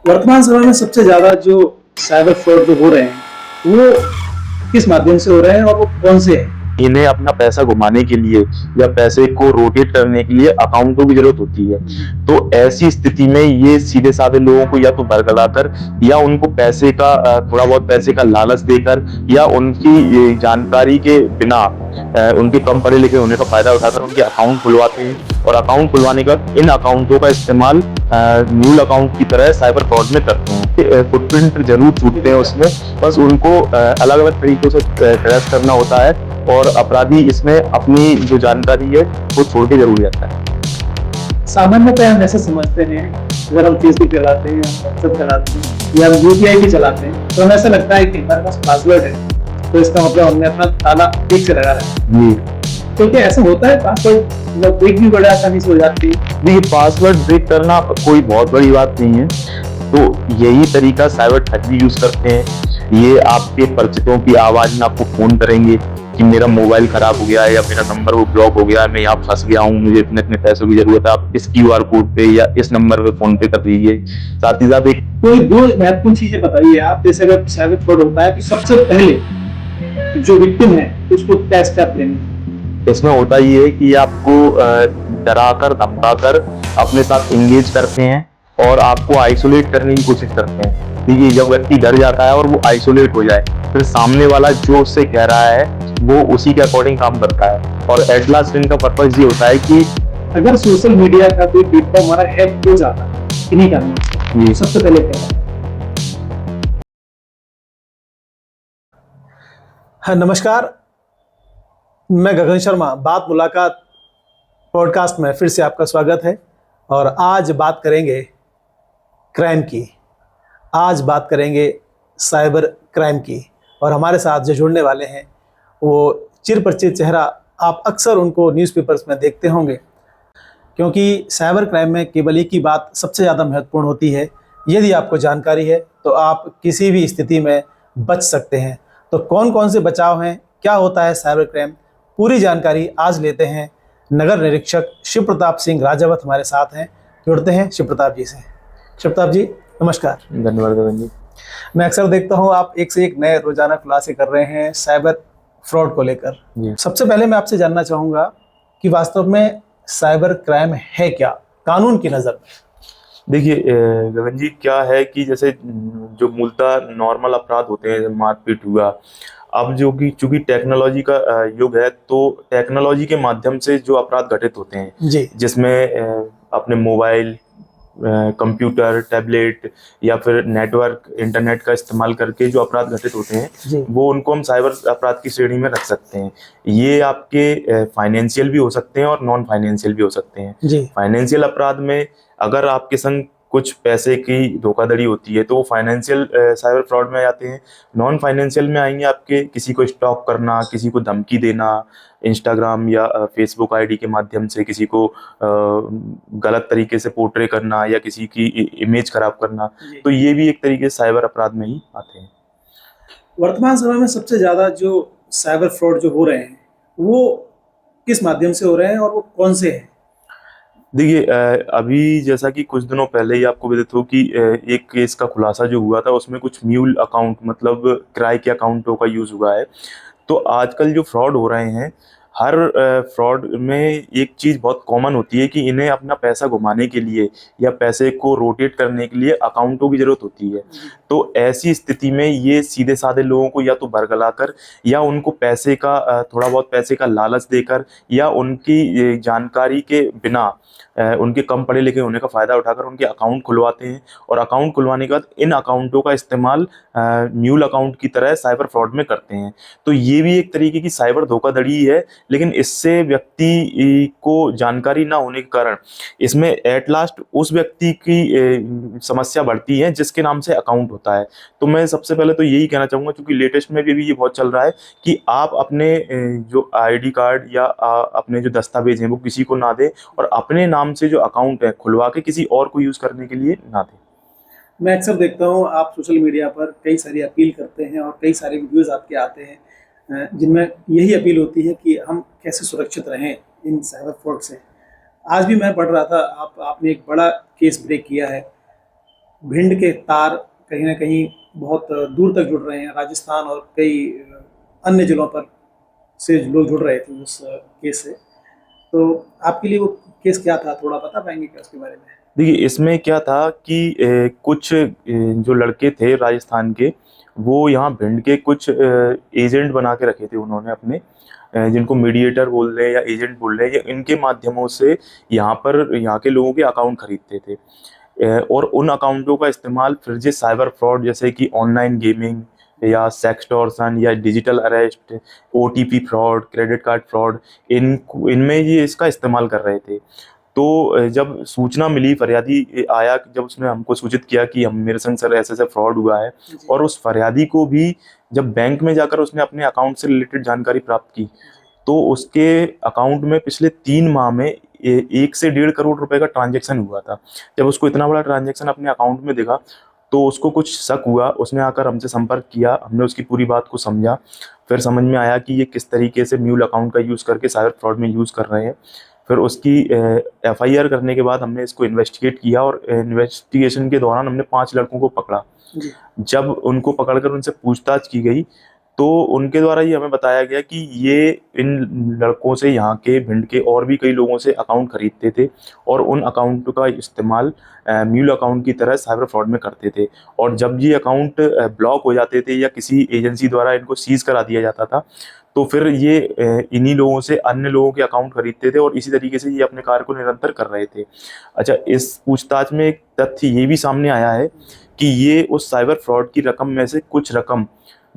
वर्तमान समय में सबसे ज्यादा जो साइबर फ्रॉड जो हो रहे हैं वो किस माध्यम से हो रहे हैं और वो कौन से हैं? इन्हें अपना पैसा घुमाने के लिए या पैसे को रोटेट करने के लिए अकाउंटों की जरूरत होती है। तो ऐसी स्थिति में ये सीधे साधे लोगों को या तो बरगलाकर या उनको पैसे का थोड़ा बहुत पैसे का लालच देकर या उनकी जानकारी के बिना उनके कम पढ़े लिखे होने का फायदा उठाकर उनके अकाउंट खुलवाते हैं और अकाउंट खुलवाने का इन अकाउंटों का इस्तेमाल मूल अकाउंट की तरह साइबर फ्रॉड में करते हैं। फुटप्रिंट जरूर छूटते हैं उसमें, बस उनको अलग अलग तरीकों से ट्रेस करना होता है और अपराधी इसमें अपनी जो जानकारी है वो छोड़ के जरूर जाता है। सामान्यतः हम ऐसे समझते हैं, अगर हम फेसबुक चलाते हैं, व्हाट्सएप चलाते हैं या हम यूपीआई भी चलाते हैं तो हमें ऐसा लगता है कि हमारे पास पासवर्ड है तो इसका मतलब हमने अपना ताला ठीक से लगा रखा है। तो क्या ऐसा होता है पासवर्ड ब्रेक भी बड़े आसानी से हो जाती है? देखिए, पासवर्ड ब्रेक करना कोई बहुत बड़ी बात नहीं है। तो यही तरीका साइबर ठग भी यूज करते हैं। ये आपके परिचितों की आवाज में आपको फोन करेंगे कि मेरा मोबाइल खराब हो गया है या मेरा नंबर वो ब्लॉक हो गया है, मैं यहाँ फंस गया हूँ, मुझे इतने इतने पैसों की जरूरत है, आप इस क्यूआर कोड पे या इस नंबर पे फोन पे कर दीजिए। साथ ही साथ एक कोई दो महत्वपूर्ण चीजें बताइए आप, जैसे अगर साइबर फ्रॉड होता है तो सबसे पहले जो विक्टिम है उसको क्या स्टेप लेने? इसमें होता ये है कि आपको डराकर धमकाकर अपने साथ इंगेज करते हैं और आपको आइसोलेट करने की कोशिश करते हैं। देखिए, जब व्यक्ति डर जाता है और वो आइसोलेट हो जाए फिर सामने वाला जो उससे कह रहा है वो उसी के अकॉर्डिंग काम करता है और एट लास्ट इनका पर्पज ये होता है कि अगर सोशल मीडिया का कोई प्लेटफॉर्म हमारा हैक हो जाता है इन्हीं कारणों से, ये सबसे पहले क्या है? हाँ, नमस्कार। मैं गगन शर्मा, बात मुलाकात पॉडकास्ट में फिर से आपका स्वागत है। और आज बात करेंगे क्राइम की, आज बात करेंगे साइबर क्राइम की। और हमारे साथ जो जुड़ने वाले हैं वो चिरपरिचित चेहरा, आप अक्सर उनको न्यूज़पेपर्स में देखते होंगे, क्योंकि साइबर क्राइम में केवल एक ही बात सबसे ज़्यादा महत्वपूर्ण होती है, यदि आपको जानकारी है तो आप किसी भी स्थिति में बच सकते हैं। तो कौन कौन से बचाव हैं, क्या होता है साइबर क्राइम, पूरी जानकारी आज लेते हैं। नगर निरीक्षक शिव प्रताप सिंह राजावत हमारे साथ हैं, जुड़ते हैं शिव प्रताप जी से। शिव प्रताप जी, नमस्कार। धन्यवाद गगन जी। मैं अक्सर देखता हूँ आप एक से एक नए रोजाना खुलासे कर रहे हैं साइबर फ्रॉड को लेकर। सबसे पहले मैं आपसे जानना चाहूँगा कि वास्तव में साइबर क्राइम है क्या कानून की नज़र में? देखिए गगन जी, क्या है कि जैसे जो मूलतः नॉर्मल अपराध होते हैं, मारपीट हुआ, अब जो कि चूंकि टेक्नोलॉजी का युग है तो टेक्नोलॉजी के माध्यम से जो अपराध घटित होते हैं जी, जिसमें अपने मोबाइल, कंप्यूटर, टैबलेट या फिर नेटवर्क, इंटरनेट का इस्तेमाल करके जो अपराध घटित होते हैं जी, वो उनको हम साइबर अपराध की श्रेणी में रख सकते हैं। ये आपके फाइनेंशियल भी हो सकते हैं और नॉन फाइनेंशियल भी हो सकते हैं। जी, फाइनेंशियल अपराध में अगर आपके संग कुछ पैसे की धोखाधड़ी होती है तो वो फाइनेंशियल साइबर फ्रॉड में आते हैं। नॉन फाइनेंशियल में आएंगे आपके किसी को स्टॉक करना, किसी को धमकी देना, इंस्टाग्राम या फेसबुक आईडी के माध्यम से किसी को गलत तरीके से पोर्ट्रे करना या किसी की इमेज खराब करना, तो ये भी एक तरीके से साइबर अपराध में ही आते हैं। वर्तमान समय में सबसे ज़्यादा जो साइबर फ्रॉड जो हो रहे हैं वो किस माध्यम से हो रहे हैं और वो कौन से हैं? देखिए, अभी जैसा कि कुछ दिनों पहले ही आपको विदित हो कि एक केस का खुलासा जो हुआ था उसमें कुछ म्यूल अकाउंट मतलब किराए के अकाउंटों का यूज हुआ है। तो आजकल जो फ्रॉड हो रहे हैं, हर फ्रॉड में एक चीज़ बहुत कॉमन होती है कि इन्हें अपना पैसा घुमाने के लिए या पैसे को रोटेट करने के लिए अकाउंटों की ज़रूरत होती है। तो ऐसी स्थिति में ये सीधे साधे लोगों को या तो बरगलाकर या उनको पैसे का थोड़ा बहुत पैसे का लालच देकर या उनकी जानकारी के बिना उनके कम पढ़े लिखे होने का फ़ायदा उठाकर उनके अकाउंट खुलवाते हैं और अकाउंट खुलवाने के बाद इन अकाउंटों का इस्तेमाल म्यूल अकाउंट की तरह साइबर फ्रॉड में करते हैं। तो ये भी एक तरीके की साइबर धोखाधड़ी है, लेकिन इससे व्यक्ति को जानकारी ना होने के कारण इसमें एट लास्ट उस व्यक्ति की समस्या बढ़ती है जिसके नाम से अकाउंट होता है। तो मैं सबसे पहले तो यही कहना चाहूँगा, क्योंकि लेटेस्ट में भी ये बहुत चल रहा है कि आप अपने जो आईडी कार्ड या अपने जो दस्तावेज हैं वो किसी को ना दें और अपने नाम से जो अकाउंट है खुलवा के किसी और को यूज़ करने के लिए ना दें। मैं अक्सर देखता हूँ आप सोशल मीडिया पर कई सारी अपील करते हैं और कई सारे वीडियोस आपके आते हैं जिनमें यही अपील होती है कि हम कैसे सुरक्षित रहें इन साइबर फ्रॉड से। आज भी मैं पढ़ रहा था, आपने एक बड़ा केस ब्रेक किया है भिंड के तार कहीं ना कहीं बहुत दूर तक जुड़ रहे हैं, राजस्थान और कई अन्य जिलों पर से लोग जुड़ रहे थे उस केस से। तो आपके लिए वो केस क्या था, थोड़ा बता पाएंगे क्या उसके बारे में? देखिए, इसमें क्या था कि कुछ जो लड़के थे राजस्थान के, वो यहाँ भिंड के कुछ एजेंट बना के रखे थे उन्होंने अपने, जिनको मीडिएटर बोल रहे हैं या एजेंट बोल रहे हैं, या इनके माध्यमों से यहाँ के लोगों के अकाउंट खरीदते थे। और उन अकाउंटों का इस्तेमाल फिर जे साइबर फ्रॉड, जैसे कि ऑनलाइन गेमिंग या सेक्सटॉर्शन या digital arrest, OTP fraud, credit card fraud, इनमें ये इसका इस्तेमाल कर रहे थे। तो जब सूचना मिली, फरियादी आया, जब उसने हमको सूचित किया कि हम मेरे संग सर ऐसे ऐसे फ्रॉड हुआ है, और उस फरियादी को भी जब बैंक में जाकर उसने अपने अकाउंट से रिलेटेड जानकारी प्राप्त की, तो उसके अकाउंट में पिछले 3 माह में 1 से 1.5 करोड़ रुपए का ट्रांजैक्शन हुआ था। जब उसको इतना बड़ा ट्रांजैक्शन अपने अकाउंट में दिखा, तो उसको कुछ शक हुआ, उसने आकर हमसे संपर्क किया, हमने उसकी पूरी बात को समझा। फिर समझ में आया कि ये किस तरीके से म्यूल अकाउंट का यूज़ करके साइबर फ्रॉड में यूज़ कर रहे हैं। फिर उसकी एफआईआर करने के बाद हमने इसको इन्वेस्टिगेट किया, और इन्वेस्टिगेशन के दौरान हमने 5 लड़कों को पकड़ा। जब उनको पकड़कर उनसे पूछताछ की गई, तो उनके द्वारा ये हमें बताया गया कि ये इन लड़कों से, यहाँ के भिंड के और भी कई लोगों से अकाउंट खरीदते थे, और उन अकाउंट का इस्तेमाल म्यूल अकाउंट की तरह साइबर फ्रॉड में करते थे। और जब ये अकाउंट ब्लॉक हो जाते थे या किसी एजेंसी द्वारा इनको सीज करा दिया जाता था, तो फिर ये इन्हीं लोगों से अन्य लोगों के अकाउंट खरीदते थे, और इसी तरीके से ये अपने कार्य को निरंतर कर रहे थे। अच्छा, इस पूछताछ में एक तथ्य ये भी सामने आया है कि ये उस साइबर फ्रॉड की रकम में से कुछ रकम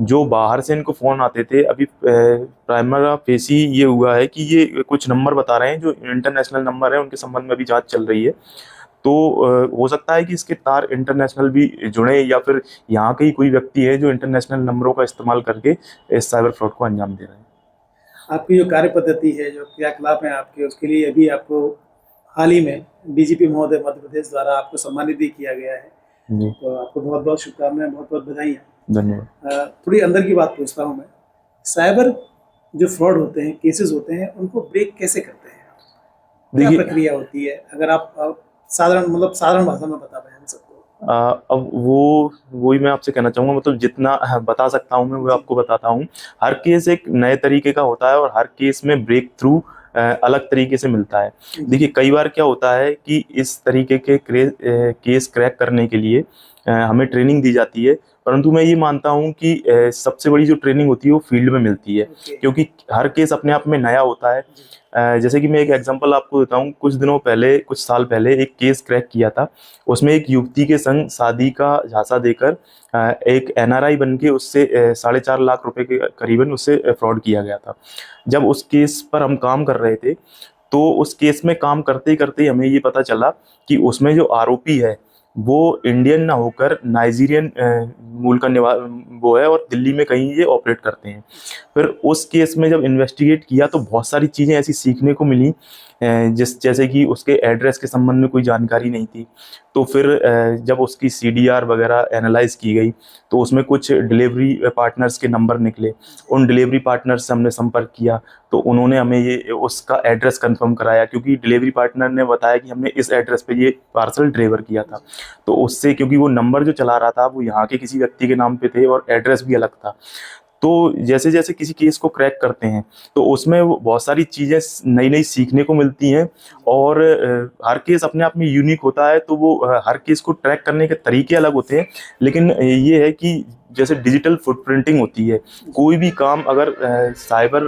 जो बाहर से इनको फ़ोन आते थे, अभी प्राइमरी फेस ही ये हुआ है कि ये कुछ नंबर बता रहे हैं जो इंटरनेशनल नंबर है, उनके संबंध में अभी जांच चल रही है। तो हो सकता है कि इसके तार इंटरनेशनल भी जुड़े, या फिर यहाँ के ही कोई व्यक्ति है जो इंटरनेशनल नंबरों का इस्तेमाल करके इस साइबर फ्रॉड को अंजाम दे रहे हैं। आपकी जो कार्य पद्धति है, जो क्रियाकलाप हैं आपके, उसके लिए अभी आपको हाल ही में डीजीपी महोदय मध्य प्रदेश द्वारा आपको सम्मानित भी किया गया है। जी, तो आपको बहुत बहुत शुभकामनाएं, बहुत बहुत बधाई। धन्यवाद। थोड़ी अंदर की बात पूछता हूँ मैं, साइबर जो फ्रॉड होते हैं, केसेस होते हैं, उनको ब्रेक कैसे करते हैं? क्या देखिए, प्रक्रिया होती है? अगर आप साधारण भाषा में बता पाएं हम सबको। अब वही मैं आपसे कहना चाहूँगा, मतलब जितना बता सकता हूँ मैं वो आपको बताता हूँ। हर केस एक नए तरीके का होता है, और हर केस में ब्रेक थ्रू अलग तरीके से मिलता है। देखिए, कई बार क्या होता है कि इस तरीके के केस क्रैक करने के लिए हमें ट्रेनिंग दी जाती है, परंतु मैं ये मानता हूँ कि सबसे बड़ी जो ट्रेनिंग होती है वो फील्ड में मिलती है, क्योंकि हर केस अपने आप में नया होता है। जैसे कि मैं एक एग्जांपल आपको देता हूँ, कुछ साल पहले एक केस क्रैक किया था। उसमें एक युवती के संग शादी का झांसा देकर एक एनआरआई बन के उससे 4.5 लाख रुपए के करीबन उससे फ्रॉड किया गया था। जब उस केस पर हम काम कर रहे थे, तो उस केस में काम करते करते हमें ये पता चला कि उसमें जो आरोपी है वो इंडियन ना होकर नाइजीरियन मूल का वो है, और दिल्ली में कहीं ये ऑपरेट करते हैं। फिर उस केस में जब इन्वेस्टिगेट किया, तो बहुत सारी चीज़ें ऐसी सीखने को मिली, जैसे कि उसके एड्रेस के संबंध में कोई जानकारी नहीं थी। तो फिर जब उसकी सीडीआर वगैरह एनालाइज की गई, तो उसमें कुछ डिलीवरी पार्टनर्स के नंबर निकले। उन डिलीवरी पार्टनर्स से हमने संपर्क किया, तो उन्होंने हमें ये उसका एड्रेस कंफर्म कराया, क्योंकि डिलीवरी पार्टनर ने बताया कि हमने इस एड्रेस पे ये पार्सल डिलीवर किया था। तो उससे, क्योंकि वो नंबर जो चला रहा था वो यहाँ के किसी व्यक्ति के नाम पे थे, और एड्रेस भी अलग था। तो जैसे जैसे किसी केस को क्रैक करते हैं, तो उसमें वो बहुत सारी चीज़ें नई नई सीखने को मिलती हैं, और हर केस अपने आप में यूनिक होता है। तो वो हर केस को ट्रैक करने के तरीके अलग होते हैं, लेकिन ये है कि जैसे डिजिटल फुटप्रिंटिंग होती है, कोई भी काम अगर साइबर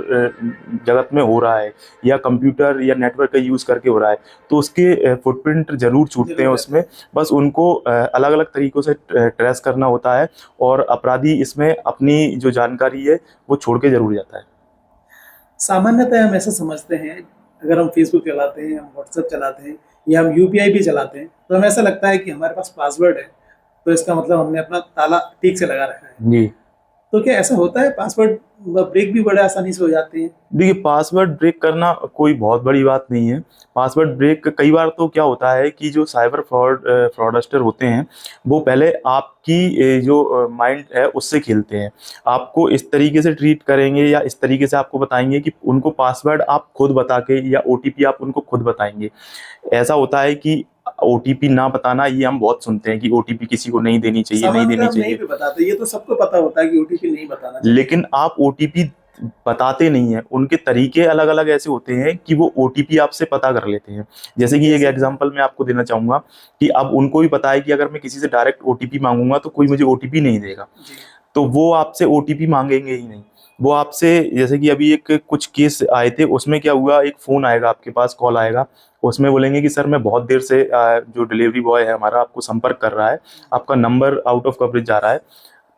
जगत में हो रहा है, या कंप्यूटर या नेटवर्क का यूज़ करके हो रहा है, तो उसके फुटप्रिंट ज़रूर छूटते हैं उसमें। बस उनको अलग अलग तरीक़ों से ट्रेस करना होता है, और अपराधी इसमें अपनी जो जानकारी है वो छोड़ के ज़रूर जाता है। सामान्यतः हम ऐसा समझते हैं, अगर हम फेसबुक चलाते हैं, हम व्हाट्सएप चलाते हैं, या हम यूपीआई भी चलाते हैं, तो हमें ऐसा लगता है कि हमारे पास पासवर्ड है, तो इसका मतलब हमने अपना ताला ठीक से लगा रखा है। जी, तो क्या ऐसा होता है? पासवर्ड ब्रेक भी बड़े आसानी से हो जाते हैं? देखिए, पासवर्ड ब्रेक करना कोई बहुत बड़ी बात नहीं है। पासवर्ड ब्रेक कई बार तो क्या होता है कि जो साइबर फ्रॉडस्टर होते हैं, वो पहले आपकी जो माइंड है उससे खेलते हैं। आपको इस तरीके से ट्रीट करेंगे, या इस तरीके से आपको बताएँगे कि उनको पासवर्ड आप खुद बता के, या ओटीपी आप उनको खुद बताएँगे। ऐसा होता है कि ओटीपी ना बताना, ये हम बहुत सुनते हैं कि ओटीपी किसी को नहीं देनी चाहिए, नहीं सामान्यतः देनी हम नहीं चाहिए। भी बताते, ये तो सबको पता होता है कि ओटीपी नहीं बताना चाहिए। लेकिन आप ओटीपी बताते नहीं हैं, उनके तरीके अलग अलग ऐसे होते हैं कि वो ओटीपी आपसे पता कर लेते हैं। जैसे कि एक जैसे एग्जांपल मैं आपको देना चाहूंगा कि अब उनको भी पता है कि अगर मैं किसी से डायरेक्ट ओटीपी मांगूंगा तो कोई मुझे ओटीपी नहीं देगा, जी तो वो आपसे ओटीपी मांगेंगे ही नहीं। वो आपसे, जैसे कि अभी एक कुछ केस आए थे, उसमें क्या हुआ, एक फोन आएगा आपके पास, कॉल आएगा, उसमें बोलेंगे कि सर मैं बहुत देर से जो डिलीवरी बॉय है हमारा आपको संपर्क कर रहा है, आपका नंबर आउट ऑफ कवरेज जा रहा है।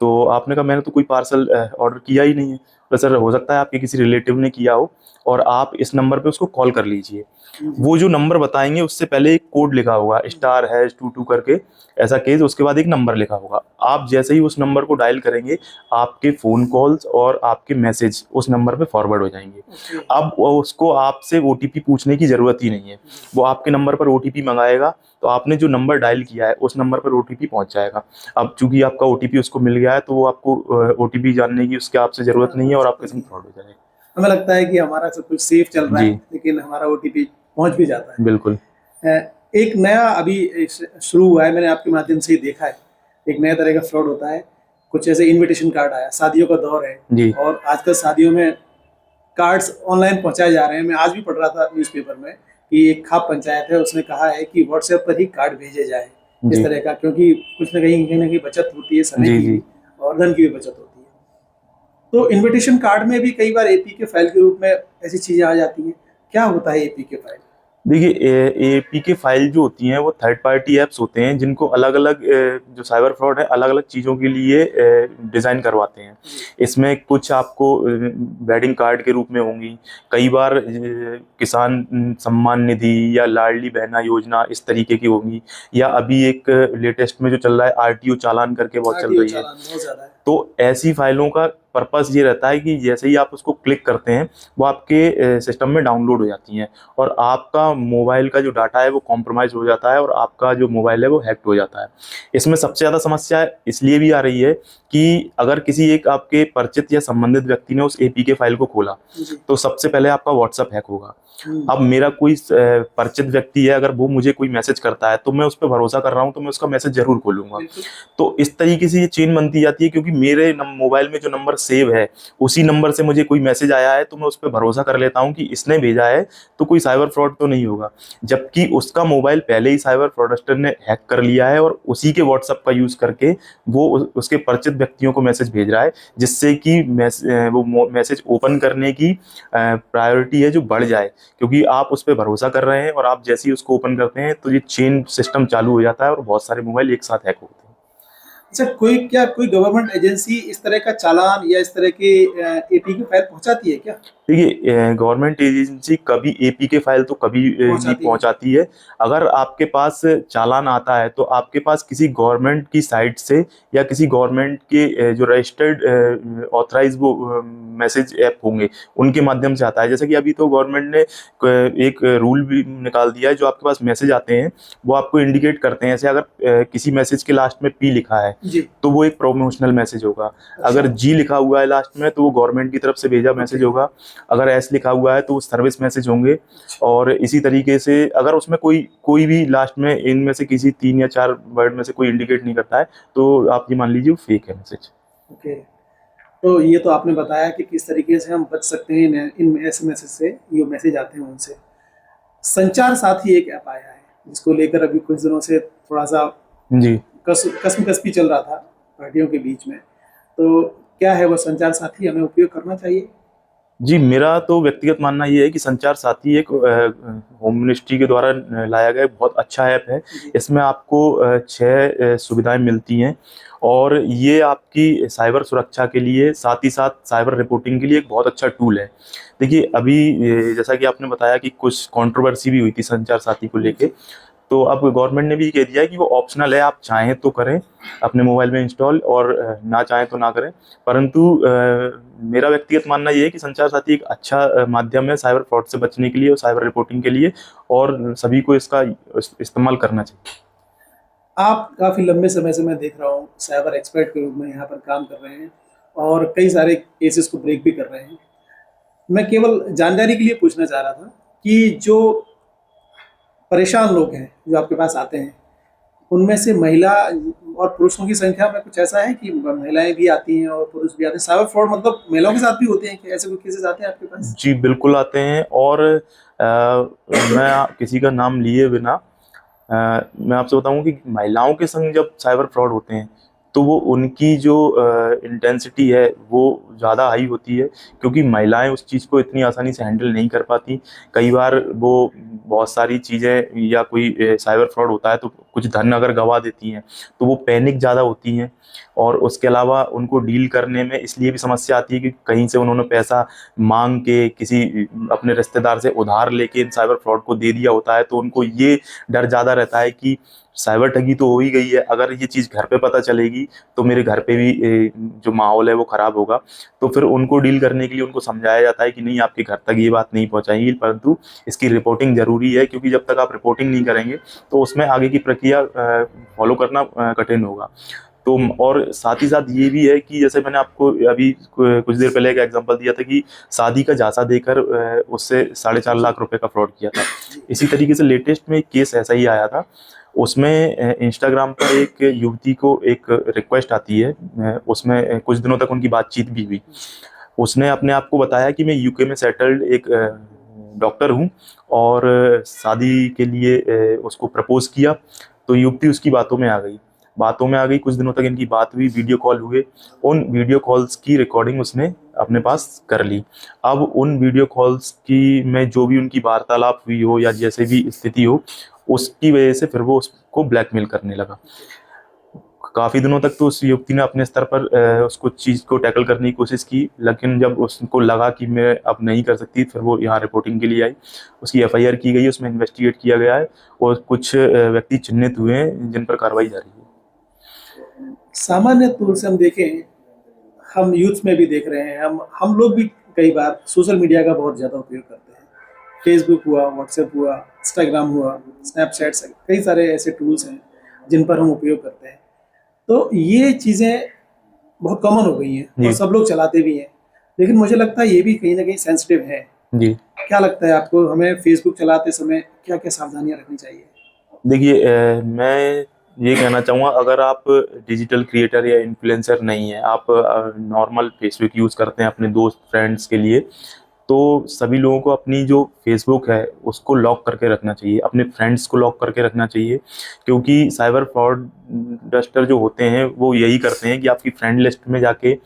तो आपने कहा मैंने तो कोई पार्सल ऑर्डर किया ही नहीं है। तो सर हो सकता है आपके किसी रिलेटिव ने किया हो, और आप इस नंबर पे उसको कॉल कर लीजिए। जी वो जो नंबर बताएंगे उससे पहले एक कोड लिखा होगा, *#22 करके, ऐसा केस, उसके बाद एक नंबर लिखा होगा। आप जैसे ही उस नंबर को डायल करेंगे, आपके फोन कॉल्स और आपके मैसेज उस नंबर पे फॉरवर्ड हो जाएंगे। ओके अब उसको आपसे ओटीपी पूछने की जरूरत ही नहीं है, वो आपके नंबर पर ओटीपी मंगाएगा, तो आपने जो नंबर डायल किया है उस नंबर पर ओटीपी पहुंच जाएगा। अब चूंकि आपका ओटीपी उसको मिल गया है, तो वो आपको ओटीपी जानने की उसके आपसे जरूरत नहीं है, और आपके संग फ्रॉड हो जाएगा। हमें लगता है कि हमारा सब कुछ सेफ चल रहा है, जी लेकिन हमारा ओटीपी पहुंच भी जाता बिल्कुल। है। एक नया अभी शुरू हुआ है, मैंने आपके माध्यम से ही देखा है, एक नया तरह का फ्रॉड होता है। कुछ ऐसे इनविटेशन कार्ड आया, शादियों का दौर है जी और आजकल शादियों में कार्ड्स ऑनलाइन पहुंचाए जा रहे हैं। मैं आज भी पढ़ रहा था न्यूज़पेपर में कि एक खाप पंचायत है, उसने कहा है कि व्हाट्सएप पर ही कार्ड भेजे जाए इस जी तरह का, क्योंकि कुछ ना कहीं बचत होती है, समय जी की जी। भी और धन की भी बचत होती है। तो इनविटेशन कार्ड में भी कई बार एपीके फाइल के रूप में ऐसी चीजें आ जाती हैं। क्या होता है एपीके फाइल? देखिए, एपीके फाइल जो होती हैं वो थर्ड पार्टी ऐप्स होते हैं, जिनको अलग अलग जो साइबर फ्रॉड है अलग अलग चीज़ों के लिए डिज़ाइन करवाते हैं। इसमें कुछ आपको वेडिंग कार्ड के रूप में होंगी, कई बार किसान सम्मान निधि या लाडली बहना योजना इस तरीके की होंगी, या अभी एक लेटेस्ट में जो चल रहा है आरटीओ चालान करके बहुत चल आरटीओ रही है। चालान बहुत ज्यादा है। तो ऐसी फाइलों का पर्पस ये रहता है कि जैसे ही आप उसको क्लिक करते हैं, वो आपके सिस्टम में डाउनलोड हो जाती हैं, और आपका मोबाइल का जो डाटा है वो कॉम्प्रोमाइज हो जाता है, और आपका जो मोबाइल है वो हैक्ड हो जाता है। इसमें सबसे ज़्यादा समस्या इसलिए भी आ रही है कि अगर किसी एक आपके परिचित या संबंधित व्यक्ति ने उस एपीके फाइल को खोला, जी तो सबसे पहले आपका व्हाट्सएप हैक होगा। हम्म, अब मेरा कोई परिचित व्यक्ति है, अगर वो मुझे कोई मैसेज करता है तो मैं उस पर भरोसा कर रहा हूँ, तो मैं उसका मैसेज जरूर खोलूंगा। बिल्कुल तो इस तरीके से ये चेन बनती जाती है, क्योंकि मेरे मोबाइल में जो नंबर सेव है उसी नंबर से मुझे कोई मैसेज आया है, तो मैं उस पर भरोसा कर लेता हूँ कि इसने भेजा है, तो कोई साइबर फ्रॉड तो नहीं होगा। जबकि उसका मोबाइल पहले ही साइबर फ्रॉडस्टर ने हैक कर लिया है, और उसी के व्हाट्सएप का यूज करके वो उसके परिचित व्यक्तियों को मैसेज भेज रहा है, जिससे कि वो मैसेज ओपन करने की प्रायोरिटी है जो बढ़ जाए, क्योंकि आप उस पर भरोसा कर रहे हैं, और आप जैसे ही उसको ओपन करते हैं तो ये चेन सिस्टम चालू हो जाता है, और बहुत सारे मोबाइल एक साथ हैक होते हैं। अच्छा, कोई गवर्नमेंट एजेंसी इस तरह का चालान या इस तरह के एपीके फाइल पहुंचाती है क्या? देखिए, गवर्नमेंट एजेंसी कभी एपीके फाइल तो कभी नहीं पहुंचाती है। पहुंचाती है। अगर आपके पास चालान आता है, तो आपके पास किसी गवर्नमेंट की साइट से या किसी गवर्नमेंट के जो रजिस्टर्ड ऑथराइज वो मैसेज ऐप होंगे, उनके माध्यम से आता है। जैसे कि अभी तो गवर्नमेंट ने एक रूल भी निकाल दिया है, जो आपके पास मैसेज आते हैं वो आपको इंडिकेट करते हैं। जैसे अगर किसी मैसेज के लास्ट में पी लिखा है, जी तो वो एक प्रमोशनल मैसेज होगा। अच्छा अगर जी लिखा हुआ है लास्ट में, तो वो गवर्नमेंट की तरफ से भेजा मैसेज ओके होगा। अगर एस लिखा हुआ है तो वो सर्विस मैसेज होंगे। अच्छा और इसी तरीके से अगर उसमें कोई कोई भी लास्ट में इनमें से किसी 3 या 4 वर्ड में से कोई इंडिकेट नहीं करता है, तो आप ये मान लीजिए वो फेक है मैसेज। ओके। तो ये तो आपने बताया कि किस तरीके से हम बच सकते हैं इन एसएमएस से, ये मैसेज आते हैं उनसे। संचार साथी एक ऐप आया है जिसको लेकर अभी कुछ दिनों से थोड़ा सा जी कसम चल रहा था पार्टियों के बीच में। तो क्या है वो संचार साथी, हमें उपयोग करना चाहिए? जी, मेरा तो व्यक्तिगत मानना ये है कि संचार साथी एक होम मिनिस्ट्री के द्वारा लाया गया एक बहुत अच्छा ऐप है। जी इसमें आपको 6 सुविधाएं मिलती हैं, और ये आपकी साइबर सुरक्षा के लिए, साथ ही साथ साइबर रिपोर्टिंग के लिए एक बहुत अच्छा टूल है। देखिए, अभी जैसा कि आपने बताया कि कुछ कंट्रोवर्सी भी हुई थी संचार साथी को लेके, जी तो अब गवर्नमेंट ने भी कह दिया है कि वो ऑप्शनल है, आप चाहें तो करें अपने मोबाइल में इंस्टॉल, और ना चाहें तो ना करें। परंतु मेरा व्यक्तिगत मानना ये है कि संचार साथी एक अच्छा माध्यम है साइबर फ्रॉड से बचने के लिए और साइबर रिपोर्टिंग के लिए, और सभी को इसका इस्तेमाल करना चाहिए। आप काफ़ी लंबे समय से मैं देख रहा हूँ साइबर एक्सपर्ट के रूप में यहाँ पर काम कर रहे हैं और कई सारे केसेस को ब्रेक भी कर रहे हैं। मैं केवल जानकारी के लिए पूछना चाह रहा था कि जो परेशान लोग हैं जो आपके पास आते हैं, उनमें से महिला और पुरुषों की संख्या में कुछ ऐसा है कि महिलाएं भी आती हैं और पुरुष भी आते हैं? साइबर फ्रॉड मतलब महिलाओं के साथ भी होते हैं कि ऐसे कोई केसेस आते हैं आपके पास? जी बिल्कुल आते हैं। और मैं किसी का नाम लिए बिना मैं आपसे बताऊं कि महिलाओं के संग जब साइबर फ्रॉड होते हैं तो वो उनकी जो इंटेंसिटी है वो ज़्यादा हाई होती है, क्योंकि महिलाएं उस चीज़ को इतनी आसानी से हैंडल नहीं कर पाती। कई बार वो बहुत सारी चीज़ें, या कोई साइबर फ्रॉड होता है तो कुछ धन अगर गंवा देती हैं तो वो पैनिक ज़्यादा होती हैं। और उसके अलावा उनको डील करने में इसलिए भी समस्या आती है कि कहीं से उन्होंने पैसा मांग के किसी अपने रिश्तेदार से उधार लेके इन साइबर फ्रॉड को दे दिया होता है, तो उनको ये डर ज़्यादा रहता है कि साइबर ठगी तो हो ही गई है, अगर ये चीज़ घर पे पता चलेगी तो मेरे घर पे भी जो माहौल है वो ख़राब होगा। तो फिर उनको डील करने के लिए उनको समझाया जाता है कि नहीं, आपके घर तक ये बात नहीं पहुंचाएंगी, परंतु इसकी रिपोर्टिंग ज़रूरी है, क्योंकि जब तक आप रिपोर्टिंग नहीं करेंगे तो उसमें आगे की प्रक्रिया फॉलो करना कठिन होगा। तो और साथ ही साथ ये भी है कि जैसे मैंने आपको अभी कुछ देर पहले एक एग्जांपल दिया था कि शादी का झांसा देकर उससे 4.5 लाख रुपए का फ्रॉड किया था। इसी तरीके से लेटेस्ट में एक केस ऐसा ही आया था। उसमें इंस्टाग्राम पर एक युवती को एक रिक्वेस्ट आती है, उसमें कुछ दिनों तक उनकी बातचीत भी हुई। उसने अपने आप को बताया कि मैं यूके में सेटल्ड एक डॉक्टर हूँ, और शादी के लिए उसको प्रपोज किया। तो युवती उसकी बातों में आ गई, कुछ दिनों तक इनकी बात हुई, वीडियो कॉल हुए। उन वीडियो कॉल्स की रिकॉर्डिंग उसने अपने पास कर ली। अब उन वीडियो कॉल्स की में जो भी उनकी वार्तालाप हुई हो या जैसे भी स्थिति हो, उसकी वजह से फिर वो उसको ब्लैकमेल करने लगा। काफ़ी दिनों तक तो उस युवती ने अपने स्तर पर उसको चीज़ को टैकल करने की कोशिश की, लेकिन जब उसको लगा कि मैं अब नहीं कर सकती, फिर वो यहाँ रिपोर्टिंग के लिए आई। उसकी एफआईआर की गई है, उसमें इन्वेस्टिगेट किया गया है, और कुछ व्यक्ति चिन्हित हुए हैं जिन पर कार्रवाई जारी है। सामान्य तौर से हम देखें, हम यूथ में भी देख रहे हैं, हम लोग भी कई बार सोशल मीडिया का बहुत ज़्यादा उपयोग करते हैं। फेसबुक हुआ, व्हाट्सएप हुआ, इंस्टाग्राम हुआ, स्नैपचैट से कई सारे ऐसे टूल्स हैं जिन पर हम उपयोग करते हैं। तो ये चीज़ें बहुत कॉमन हो गई हैं और जी सब लोग चलाते भी हैं, लेकिन मुझे लगता है ये भी कहीं ना कहीं सेंसिटिव है। जी। क्या लगता है आपको, हमें फेसबुक चलाते समय क्या क्या सावधानियां रखनी चाहिए? देखिए, मैं ये कहना चाहूँगा, अगर आप डिजिटल क्रिएटर या इन्फ्लुएंसर नहीं है, आप नॉर्मल फेसबुक यूज़ करते हैं अपने दोस्त फ्रेंड्स के लिए, तो सभी लोगों को अपनी जो फेसबुक है उसको लॉक करके रखना चाहिए, अपने फ्रेंड्स को लॉक करके रखना चाहिए। क्योंकि साइबर फ्रॉड डस्टर जो होते हैं वो यही करते हैं कि आपकी फ्रेंड लिस्ट में जाके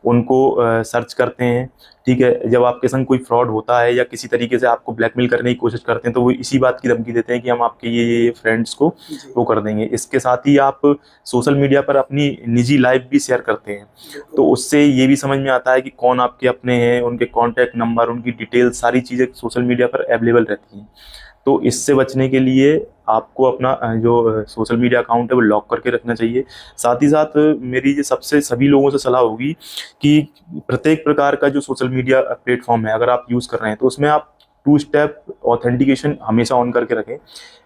उनको सर्च करते हैं। ठीक है, जब आपके संग कोई फ्रॉड होता है या किसी तरीके से आपको ब्लैकमेल करने की कोशिश करते हैं तो वो इसी बात की धमकी देते हैं कि हम आपके ये फ्रेंड्स को वो कर देंगे। इसके साथ ही आप सोशल मीडिया पर अपनी निजी लाइफ भी शेयर करते हैं, तो उससे ये भी समझ में आता है कि कौन आपके अपने हैं, उनके कॉन्टैक्ट नंबर, उनकी डिटेल्स, सारी चीज़ें सोशल मीडिया पर अवेलेबल रहती हैं। तो इससे बचने के लिए आपको अपना जो सोशल मीडिया अकाउंट है वो लॉक करके रखना चाहिए। साथ ही साथ मेरी ये सबसे सभी लोगों से सलाह होगी कि प्रत्येक प्रकार का जो सोशल मीडिया प्लेटफॉर्म है अगर आप यूज़ कर रहे हैं तो उसमें आप 2 स्टेप ऑथेंटिकेशन हमेशा ऑन करके रखें।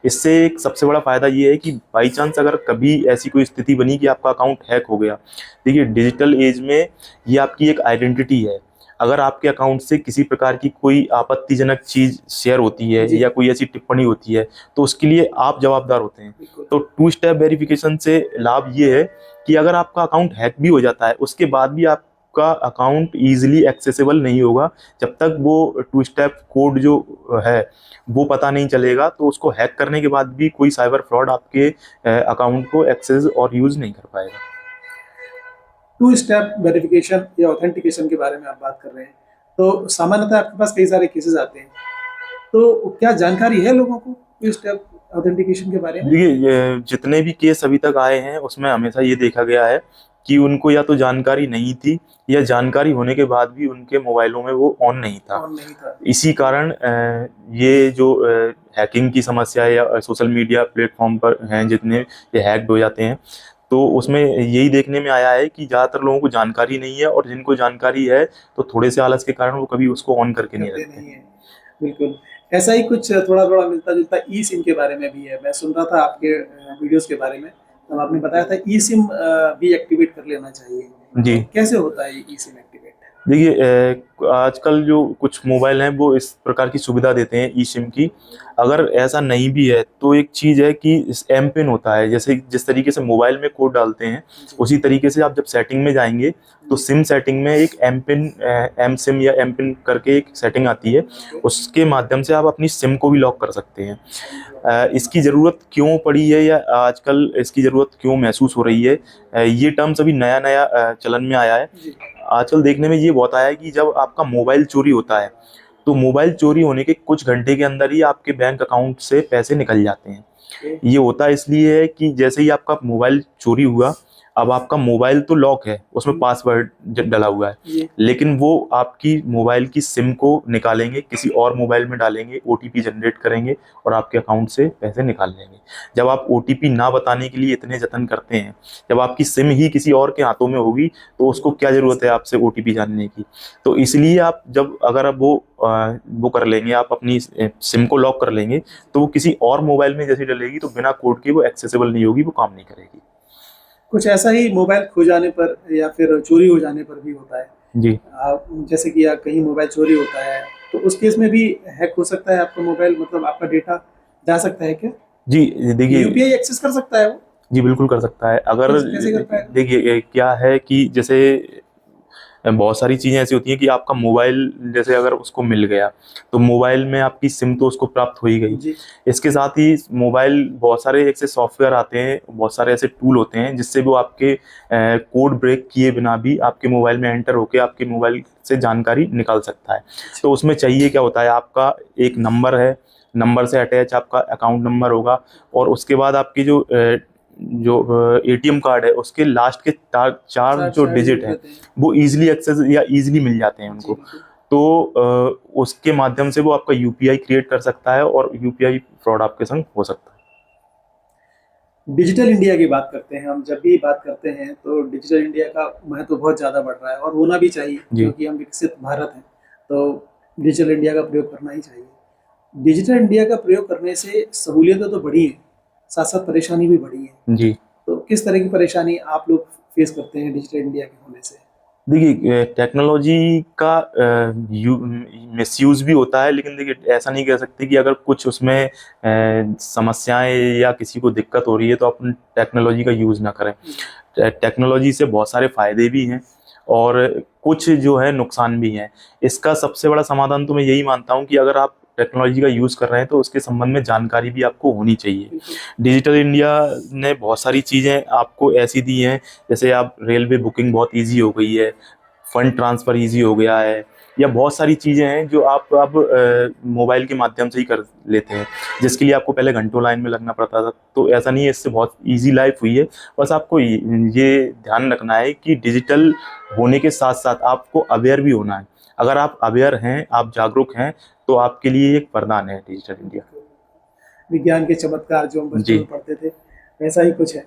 इससे एक सबसे बड़ा फ़ायदा ये है कि बाई चांस अगर कभी ऐसी कोई स्थिति बनी कि आपका अकाउंट हैक हो गया, देखिए डिजिटल एज में ये आपकी एक आइडेंटिटी है। अगर आपके अकाउंट से किसी प्रकार की कोई आपत्तिजनक चीज़ शेयर होती है या कोई ऐसी टिप्पणी होती है तो उसके लिए आप जवाबदार होते हैं। तो 2 स्टेप वेरिफिकेशन से लाभ ये है कि अगर आपका अकाउंट हैक भी हो जाता है उसके बाद भी आपका अकाउंट ईजिली एक्सेसिबल नहीं होगा, जब तक वो 2 स्टेप कोड जो है वो पता नहीं चलेगा, तो उसको हैक करने के बाद भी कोई साइबर फ्रॉड आपके अकाउंट को एक्सेस और यूज़ नहीं कर पाएगा। 2 स्टेप वेरिफिकेशन या ऑथेंटिकेशन के बारे में आप बात कर रहे हैं, तो सामान्यतः आपके पास कई सारे केसेस आते हैं, तो क्या जानकारी है लोगों को 2 स्टेप ऑथेंटिकेशन के बारे में? देखिए, ये जितने भी केस अभी तक आए हैं उसमें हमेशा ये देखा गया है कि उनको या तो जानकारी नहीं थी या जानकारी होने के बाद भी उनके मोबाइलों में वो ऑन नहीं था। ऑन नहीं था। इसी कारण ये जो हैकिंग की समस्या है या सोशल मीडिया प्लेटफॉर्म पर हैं जितने ये हैक्ड हो जाते हैं, तो उसमें यही देखने में आया है कि ज़्यादातर लोगों को जानकारी नहीं है, और जिनको जानकारी है तो थोड़े से आलस के कारण वो कभी उसको ऑन करके नहीं करते रखते। नहीं है। बिल्कुल, ऐसा ही कुछ थोड़ा-थोड़ा मिलता-जुलता ई सिम के बारे में भी है। मैं सुन रहा था आपके वीडियोज़ के बारे में, तब आपने बताया था ई सिम भी एक्टिवेट कर लेना चाहिए। जी। कैसे होता है ई सिम एक्टिवेट? देखिए आजकल जो कुछ मोबाइल हैं वो इस प्रकार की सुविधा देते हैं ई सिम की। अगर ऐसा नहीं भी है तो एक चीज़ है कि इस एम पिन होता है, जैसे जिस तरीके से मोबाइल में कोड डालते हैं उसी तरीके से आप जब सेटिंग में जाएंगे तो सिम सेटिंग में एक एम पिन, एम सिम या एम पिन करके एक सेटिंग आती है, उसके माध्यम से आप अपनी सिम को भी लॉक कर सकते हैं। इसकी ज़रूरत क्यों पड़ी है या आजकल इसकी ज़रूरत क्यों महसूस हो रही है, ये टर्म्स अभी नया नया चलन में आया है। आजकल देखने में ये बहुत आया है कि जब आपका मोबाइल चोरी होता है तो मोबाइल चोरी होने के कुछ घंटे के अंदर ही आपके बैंक अकाउंट से पैसे निकल जाते हैं। ये होता इसलिए है कि जैसे ही आपका मोबाइल चोरी हुआ, अब आपका मोबाइल तो लॉक है, उसमें पासवर्ड डला हुआ है, लेकिन वो आपकी मोबाइल की सिम को निकालेंगे, किसी और मोबाइल में डालेंगे, ओटीपी जनरेट करेंगे और आपके अकाउंट से पैसे निकाल लेंगे। जब आप ओटीपी ना बताने के लिए इतने जतन करते हैं, जब आपकी सिम ही किसी और के हाथों में होगी तो उसको क्या ज़रूरत है आपसे ओटीपी जानने की। तो इसलिए आप जब अगर आप वो कर लेंगे, आप अपनी सिम को लॉक कर लेंगे, तो वो किसी और मोबाइल में जैसे डलेगी तो बिना कोड के वो एक्सेसिबल नहीं होगी, वो काम नहीं करेगी। कुछ ऐसा ही मोबाइल खो जाने पर या फिर चोरी हो जाने पर भी होता है जी जैसे कि कहीं मोबाइल चोरी होता है तो उस केस में भी हैक हो सकता है आपका मोबाइल, मतलब आपका डेटा जा सकता है क्या? जी देखिए, यूपीआई एक्सेस कर सकता है वो? जी बिल्कुल कर सकता है। अगर कैसे कर पाएगा? देखिए क्या है कि जैसे बहुत सारी चीज़ें ऐसी होती हैं कि आपका मोबाइल जैसे अगर उसको मिल गया तो मोबाइल में आपकी सिम तो उसको प्राप्त हो ही गई। जी इसके साथ ही मोबाइल बहुत सारे ऐसे सॉफ्टवेयर आते हैं, बहुत सारे ऐसे टूल होते हैं जिससे वो आपके कोड ब्रेक किए बिना भी आपके मोबाइल में एंटर होके आपके मोबाइल से जानकारी निकाल सकता है। तो उसमें चाहिए क्या होता है, आपका एक नंबर है, नंबर से अटैच आपका अकाउंट नंबर होगा और उसके बाद आपकी जो एटीएम कार्ड है उसके लास्ट के चार जो डिजिट हैं वो इजीली एक्सेस या इजीली मिल जाते हैं उनको। तो उसके माध्यम से वो आपका यूपीआई क्रिएट कर सकता है और यूपीआई फ्रॉड आपके संग हो सकता है। डिजिटल इंडिया की बात करते हैं हम, जब भी बात करते हैं तो डिजिटल इंडिया का महत्व बहुत ज़्यादा बढ़ रहा है और होना भी चाहिए क्योंकि हम विकसित भारत हैं, तो डिजिटल इंडिया का प्रयोग करना ही चाहिए। डिजिटल इंडिया का प्रयोग करने से सहूलियतें तो बढ़ी हैं, साथ साथ परेशानी भी बढ़ी है। जी तो किस तरह की परेशानी आप लोग फेस करते हैं डिजिटल इंडिया के होने से? देखिए टेक्नोलॉजी का मिसयूज भी होता है, लेकिन देखिए ऐसा नहीं कह सकते कि अगर कुछ उसमें समस्याएं या किसी को दिक्कत हो रही है तो अपन टेक्नोलॉजी का यूज़ ना करें। टेक्नोलॉजी से बहुत सारे फायदे भी हैं और कुछ जो है नुकसान भी हैं। इसका सबसे बड़ा समाधान तो मैं यही मानता हूँ कि अगर आप टेक्नोलॉजी का यूज़ कर रहे हैं तो उसके संबंध में जानकारी भी आपको होनी चाहिए। डिजिटल इंडिया ने बहुत सारी चीज़ें आपको ऐसी दी हैं, जैसे आप रेलवे बुकिंग बहुत इजी हो गई है, फंड ट्रांसफ़र इजी हो गया है, या बहुत सारी चीज़ें हैं जो आप अब मोबाइल के माध्यम से ही कर लेते हैं, जिसके लिए आपको पहले घंटों लाइन में लगना पड़ता था। तो ऐसा नहीं है, इससे बहुत इजी लाइफ हुई है। बस आपको ये ध्यान रखना है कि डिजिटल होने के साथ साथ आपको अवेयर भी होना है। अगर आप अवेयर हैं, आप जागरूक हैं, तो आपके लिए एक वरदान है डिजिटल इंडिया। विज्ञान के चमत्कार जो हम बचपन में पढ़ते थे वैसा ही कुछ है।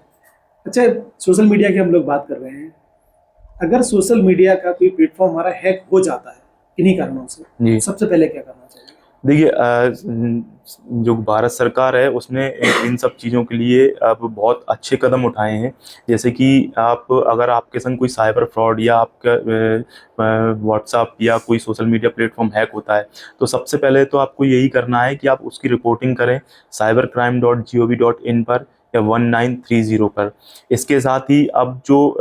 अच्छा, सोशल मीडिया की हम लोग बात कर रहे हैं, अगर सोशल मीडिया का कोई प्लेटफॉर्म हमारा हैक हो जाता है किन्हीं कारणों से, सबसे पहले क्या करना चाहिए? देखिए जो भारत सरकार है उसने इन सब चीज़ों के लिए अब बहुत अच्छे कदम उठाए हैं। जैसे कि आप अगर आपके संग कोई साइबर फ्रॉड या आपका व्हाट्सएप या कोई सोशल मीडिया प्लेटफॉर्म हैक होता है तो सबसे पहले तो आपको यही करना है कि आप उसकी रिपोर्टिंग करें cybercrime.gov.in पर या 1930 पर। इसके साथ ही अब जो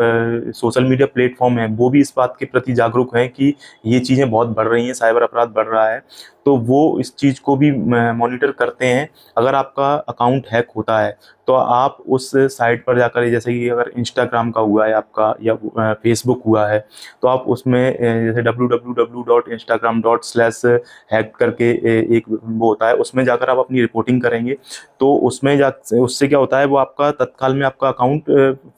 सोशल मीडिया प्लेटफॉर्म है वो भी इस बात के प्रति जागरूक हैं कि ये चीज़ें बहुत बढ़ रही हैं, साइबर अपराध बढ़ रहा है, तो वो इस चीज़ को भी मॉनिटर करते हैं। अगर आपका अकाउंट हैक होता है तो आप उस साइट पर जाकर, जैसे कि अगर इंस्टाग्राम का हुआ है आपका या फेसबुक हुआ है, तो आप उसमें जैसे www.instagram.com/hack करके एक वो होता है, उसमें जाकर आप अपनी रिपोर्टिंग करेंगे तो उसमें उससे क्या होता है, वो आपका तत्काल में आपका अकाउंट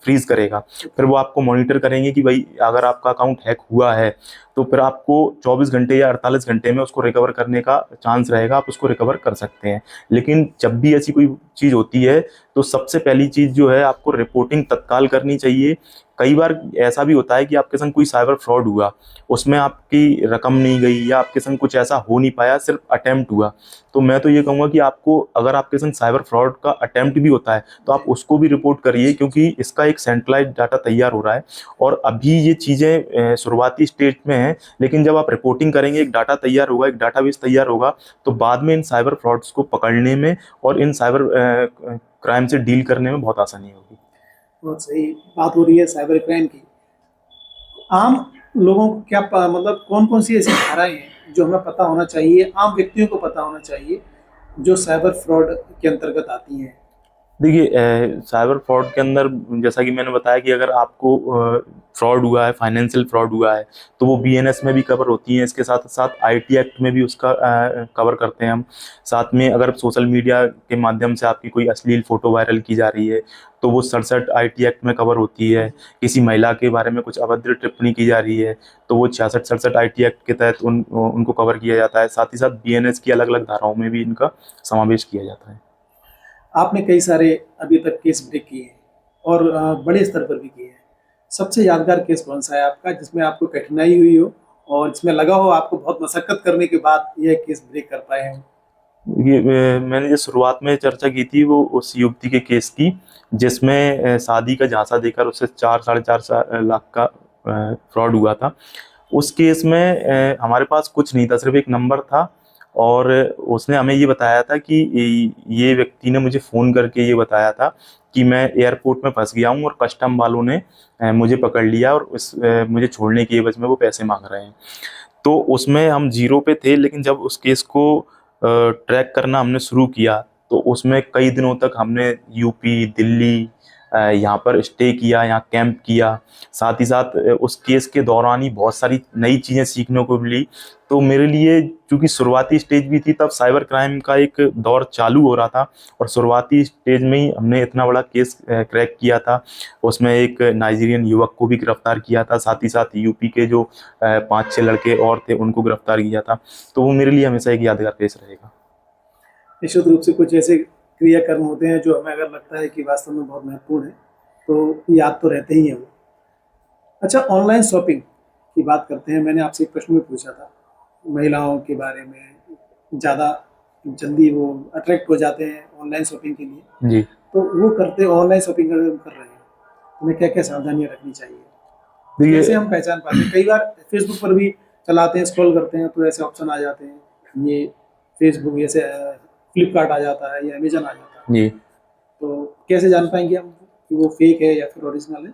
फ्रीज करेगा। फिर वो आपको मॉनिटर करेंगे कि भाई अगर आपका अकाउंट हैक हुआ है तो फिर आपको 24 घंटे या 48 घंटे में उसको रिकवर करने का चांस रहेगा, आप उसको रिकवर कर सकते हैं। लेकिन जब भी ऐसी कोई चीज़ होती है तो सबसे पहली चीज़ जो है, आपको रिपोर्टिंग तत्काल करनी चाहिए कई बार ऐसा भी होता है कि आपके संग कोई साइबर फ्रॉड हुआ, उसमें आपकी रकम नहीं गई या आपके संग कुछ ऐसा हो नहीं पाया, सिर्फ अटेम्प्ट हुआ। तो मैं तो ये कहूँगा कि आपको अगर आपके संग साइबर फ्रॉड का अटेम्प्ट भी होता है तो आप उसको भी रिपोर्ट करिए, क्योंकि इसका एक सेंट्रलाइज्ड डाटा तैयार हो रहा है और अभी ये चीज़ें शुरुआती स्टेज में हैं। लेकिन जब आप रिपोर्टिंग करेंगे, एक डाटा तैयार होगा, एक डाटाबेस तैयार होगा, तो बाद में इन साइबर फ्रॉड्स को पकड़ने में और इन साइबर क्राइम से डील करने में बहुत आसानी होगी। बहुत सही बात हो रही है साइबर क्राइम की। आम लोगों को क्या मतलब कौन कौन सी ऐसी धाराएं हैं जो हमें पता होना चाहिए, आम व्यक्तियों को पता होना चाहिए, जो साइबर फ्रॉड के अंतर्गत आती हैं? देखिए, साइबर फ्रॉड के अंदर जैसा कि मैंने बताया कि अगर आपको फ्रॉड हुआ है, फाइनेंशियल फ्रॉड हुआ है, तो वो बीएनएस में भी कवर होती हैं। इसके साथ साथ आईटी एक्ट में भी उसका कवर करते हैं हम। साथ में अगर सोशल मीडिया के माध्यम से आपकी कोई अश्लील फोटो वायरल की जा रही है तो वो 67 आईटी एक्ट में कवर होती है। किसी महिला के बारे में कुछ अभद्र टिप्पणी की जा रही है तो वो 66-67 आईटी एक्ट के तहत उनको कवर किया जाता है। साथ ही साथ बीएनएस की अलग अलग धाराओं में भी इनका समावेश किया जाता है। आपने कई सारे अभी तक केस ब्रेक किए हैं और बड़े स्तर पर भी किए हैं। सबसे यादगार केस कौन सा है आपका जिसमें आपको कठिनाई हुई हो और जिसमें लगा हो आपको बहुत मशक्कत करने के बाद यह केस ब्रेक कर पाए हैं? ये मैंने जो शुरुआत में चर्चा की थी वो उस युवती के केस की, जिसमें शादी का झांसा देकर उससे 4-4.5 लाख का फ्रॉड हुआ था। उस केस में हमारे पास कुछ नहीं था, सिर्फ एक नंबर था और उसने हमें ये बताया था कि ये व्यक्ति ने मुझे फ़ोन करके ये बताया था कि मैं एयरपोर्ट में फंस गया हूँ और कस्टम वालों ने मुझे पकड़ लिया और मुझे छोड़ने की एवज में वो पैसे मांग रहे हैं। तो उसमें हम ज़ीरो पे थे, लेकिन जब उस केस को ट्रैक करना हमने शुरू किया तो उसमें कई दिनों तक हमने यूपी, दिल्ली यहाँ पर स्टे किया, यहाँ कैंप किया। साथ ही साथ उस केस के दौरान ही बहुत सारी नई चीज़ें सीखने को मिली। तो मेरे लिए चूँकि शुरुआती स्टेज भी थी, तब साइबर क्राइम का एक दौर चालू हो रहा था और शुरुआती स्टेज में ही हमने इतना बड़ा केस क्रैक किया था। उसमें एक नाइजीरियन युवक को भी गिरफ्तार किया था, साथ ही साथ यूपी के जो 5-6 लड़के और थे उनको गिरफ्तार किया था। तो वो मेरे लिए हमेशा एक यादगार केस रहेगा। निश्चित रूप से कुछ ऐसे क्रियाकर्म होते हैं जो हमें अगर लगता है कि वास्तव में बहुत महत्वपूर्ण है तो याद तो रहते ही हैं वो। अच्छा, ऑनलाइन शॉपिंग की बात करते हैं। मैंने आपसे एक प्रश्न भी पूछा था महिलाओं के बारे में, ज़्यादा जल्दी वो अट्रैक्ट हो जाते हैं ऑनलाइन शॉपिंग के लिए। जी। तो वो करते ऑनलाइन शॉपिंग अगर हम कर रहे हैं तो हमें क्या क्या सावधानियां रखनी चाहिए? देखिए, कैसे हम पहचान पाते हैं? कई बार फेसबुक पर भी चलाते हैं, स्क्रॉल करते हैं तो ऐसे ऑप्शन आ जाते हैं, ये फेसबुक जैसे फ्लिपकार्ट आ जाता है या अमेजन आ जाता है, जी। तो कैसे जान पाएंगे हम कि वो फेक है या फिर ओरिजिनल है?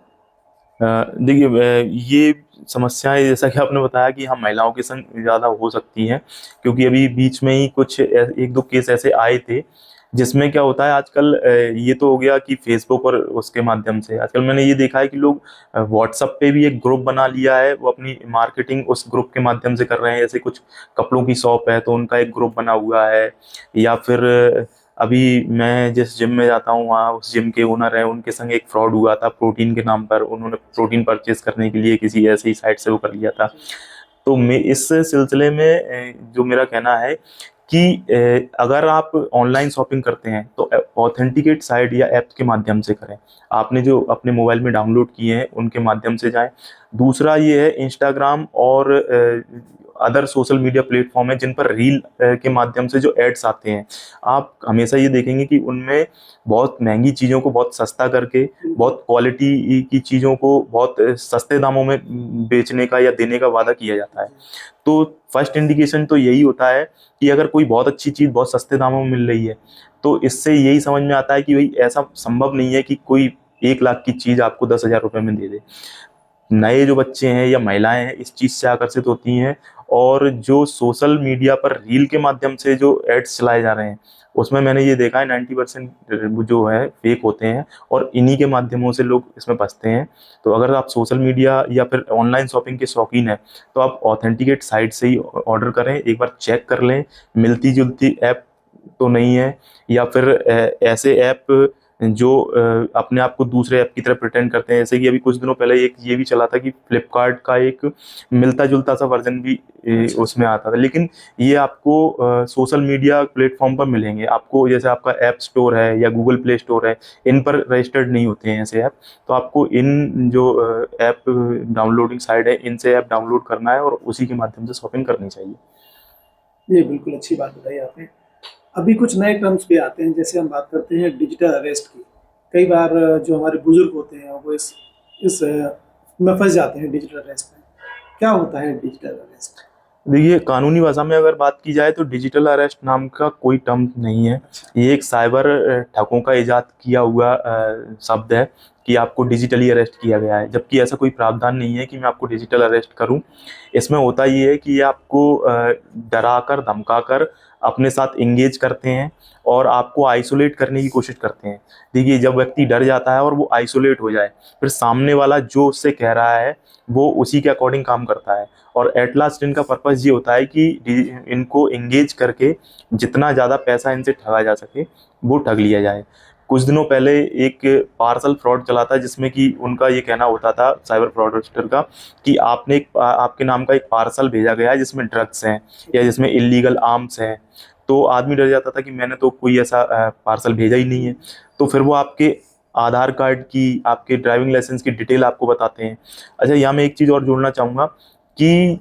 देखिए, ये समस्याएं जैसा कि आपने बताया कि हाँ महिलाओं के संग ज़्यादा हो सकती हैं, क्योंकि अभी बीच में ही कुछ एक दो केस ऐसे आए थे जिसमें क्या होता है आजकल। ये तो हो गया कि फेसबुक और उसके माध्यम से, आजकल मैंने ये देखा है कि लोग व्हाट्सएप पे भी एक ग्रुप बना लिया है, वो अपनी मार्केटिंग उस ग्रुप के माध्यम से कर रहे हैं। जैसे कुछ कपड़ों की शॉप है तो उनका एक ग्रुप बना हुआ है, या फिर अभी मैं जिस जिम में जाता हूँ वहाँ उस जिम के ओनर हैं, उनके संग एक फ्रॉड हुआ था प्रोटीन के नाम पर। उन्होंने प्रोटीन परचेज करने के लिए किसी ऐसी ही साइट से वो कर लिया था। तो मैं इस सिलसिले में जो मेरा कहना है कि अगर आप ऑनलाइन शॉपिंग करते हैं तो ऑथेंटिकेट साइट या ऐप के माध्यम से करें। आपने जो अपने मोबाइल में डाउनलोड किए हैं उनके माध्यम से जाएं। दूसरा ये है, इंस्टाग्राम और अदर सोशल मीडिया प्लेटफॉर्म है जिन पर रील के माध्यम से जो एड्स आते हैं, आप हमेशा ये देखेंगे कि उनमें बहुत महंगी चीज़ों को बहुत सस्ता करके, बहुत क्वालिटी की चीज़ों को बहुत सस्ते दामों में बेचने का या देने का वादा किया जाता है। तो फर्स्ट इंडिकेशन तो यही होता है कि अगर कोई बहुत अच्छी चीज़ बहुत सस्ते दामों में मिल रही है तो इससे यही समझ में आता है कि भाई ऐसा संभव नहीं है कि कोई 1 लाख की चीज़ आपको 10,000 रुपये में दे दे। नए जो बच्चे हैं या महिलाएं हैं इस चीज़ से आकर्षित होती हैं, और जो सोशल मीडिया पर रील के माध्यम से जो एड्स चलाए जा रहे हैं उसमें मैंने ये देखा है 90% जो है फेक होते हैं, और इन्हीं के माध्यमों से लोग इसमें फंसते हैं। तो अगर आप सोशल मीडिया या फिर ऑनलाइन शॉपिंग के शौकीन हैं तो आप ऑथेंटिकेट साइट से ही ऑर्डर करें, एक बार चेक कर लें मिलती जुलती ऐप तो नहीं है, या फिर ऐसे ऐप जो अपने आप को दूसरे ऐप की तरह प्रिटेंड करते हैं। जैसे कि अभी कुछ दिनों पहले एक ये भी चला था कि फ्लिपकार्ट का एक मिलता जुलता सा वर्जन भी अच्छा। उसमें आता था, लेकिन ये आपको सोशल मीडिया प्लेटफॉर्म पर मिलेंगे। आपको जैसे आपका ऐप स्टोर है या गूगल प्ले स्टोर है, इन पर रजिस्टर्ड नहीं होते हैं ऐसे ऐप। तो आपको इन जो ऐप डाउनलोडिंग साइट है, इनसे ऐप डाउनलोड करना है और उसी के माध्यम से शॉपिंग करनी चाहिए। ये बिल्कुल अच्छी बात बताई आपने। अभी कुछ नए टर्म्स भी आते हैं, जैसे हम बात करते हैं डिजिटल अरेस्ट की। कई बार जो हमारे बुजुर्ग होते हैं वो इस में फंस जाते हैं, डिजिटल अरेस्ट में। क्या होता है डिजिटल अरेस्ट? देखिए, कानूनी भाषा में अगर बात की जाए तो डिजिटल अरेस्ट नाम का कोई टर्म नहीं है। अच्छा। ये एक साइबर ठगों का इजाद किया हुआ शब्द है कि आपको डिजिटली अरेस्ट किया गया है, जबकि ऐसा कोई प्रावधान नहीं है कि मैं आपको डिजिटल अरेस्ट करूं। इसमें होता ये है कि ये आपको डराकर धमकाकर अपने साथ एंगेज करते हैं और आपको आइसोलेट करने की कोशिश करते हैं। देखिए, जब व्यक्ति डर जाता है और वो आइसोलेट हो जाए, फिर सामने वाला जो उससे कह रहा है वो उसी के अकॉर्डिंग काम करता है। और एट लास्ट इनका पर्पस ये होता है कि इनको एंगेज करके जितना ज़्यादा पैसा इनसे ठगा जा सके वो ठग लिया जाए। कुछ दिनों पहले एक पार्सल फ्रॉड चला था, जिसमें कि उनका ये कहना होता था साइबर फ्रॉडस्टर का कि आपने आपके नाम का एक पार्सल भेजा गया है जिसमें ड्रग्स हैं या जिसमें इलीगल आर्म्स हैं। तो आदमी डर जाता था कि मैंने तो कोई ऐसा पार्सल भेजा ही नहीं है। तो फिर वो आपके आधार कार्ड की, आपके ड्राइविंग लाइसेंस की डिटेल आपको बताते हैं। अच्छा, यहाँ मैं एक चीज़ और जोड़ना चाहूँगा कि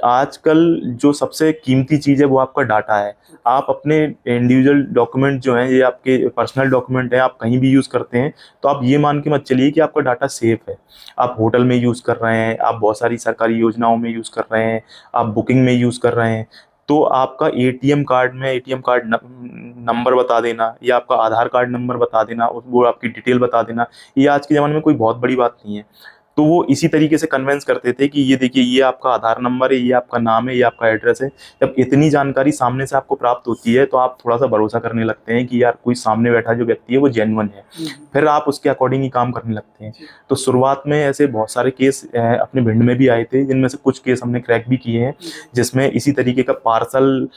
आजकल जो सबसे कीमती चीज़ है वो आपका डाटा है। आप अपने इंडिविजुअल डॉक्यूमेंट जो हैं, ये आपके पर्सनल डॉक्यूमेंट हैं, आप कहीं भी यूज़ करते हैं तो आप ये मान के मत चलिए कि आपका डाटा सेफ है। आप होटल में यूज़ कर रहे हैं, आप बहुत सारी सरकारी योजनाओं में यूज़ कर रहे हैं, आप बुकिंग में यूज़ कर रहे हैं, तो आपका एटीएम कार्ड में एटीएम कार्ड नंबर बता देना या आपका आधार कार्ड नंबर बता देना, वो आपकी डिटेल बता देना, ये आज के ज़माने में कोई बहुत बड़ी बात नहीं है। तो वो इसी तरीके से कन्विंस करते थे कि ये देखिए, ये आपका आधार नंबर है, ये आपका नाम है, ये आपका एड्रेस है। जब इतनी जानकारी सामने से आपको प्राप्त होती है तो आप थोड़ा सा भरोसा करने लगते हैं कि यार कोई सामने बैठा जो व्यक्ति है वो जेन्युइन है। फिर आप उसके अकॉर्डिंग ही काम करने लगते हैं। तो शुरुआत में ऐसे बहुत सारे केस अपने भिंड में भी आए थे, जिनमें से कुछ केस हमने क्रैक भी किए हैं, जिसमें इसी तरीके का पार्सल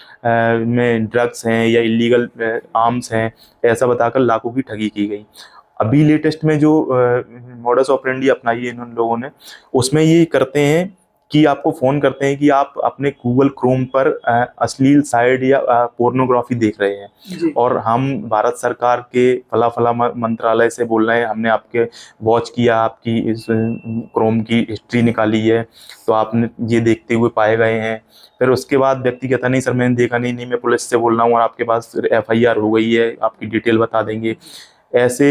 में ड्रग्स हैं या इलीगल आर्म्स हैं ऐसा बताकर लाखों की ठगी की गई। अभी लेटेस्ट में जो मॉडस ऑपरेंडी अपनाई है इन लोगों ने, उसमें ये करते हैं कि आपको फ़ोन करते हैं कि आप अपने गूगल क्रोम पर अश्लील साइट या पोर्नोग्राफी देख रहे हैं जी। और हम भारत सरकार के फला फला मंत्रालय से बोल रहे हैं, हमने आपके वॉच किया, आपकी इस क्रोम की हिस्ट्री निकाली है, तो आपने ये देखते हुए पाए गए हैं। फिर उसके बाद व्यक्ति कहता नहीं सर मैंने देखा नहीं, मैं पुलिस से बोल रहा हूँ और आपके पास एफआईआर हो गई है, आपकी डिटेल बता देंगे। ऐसे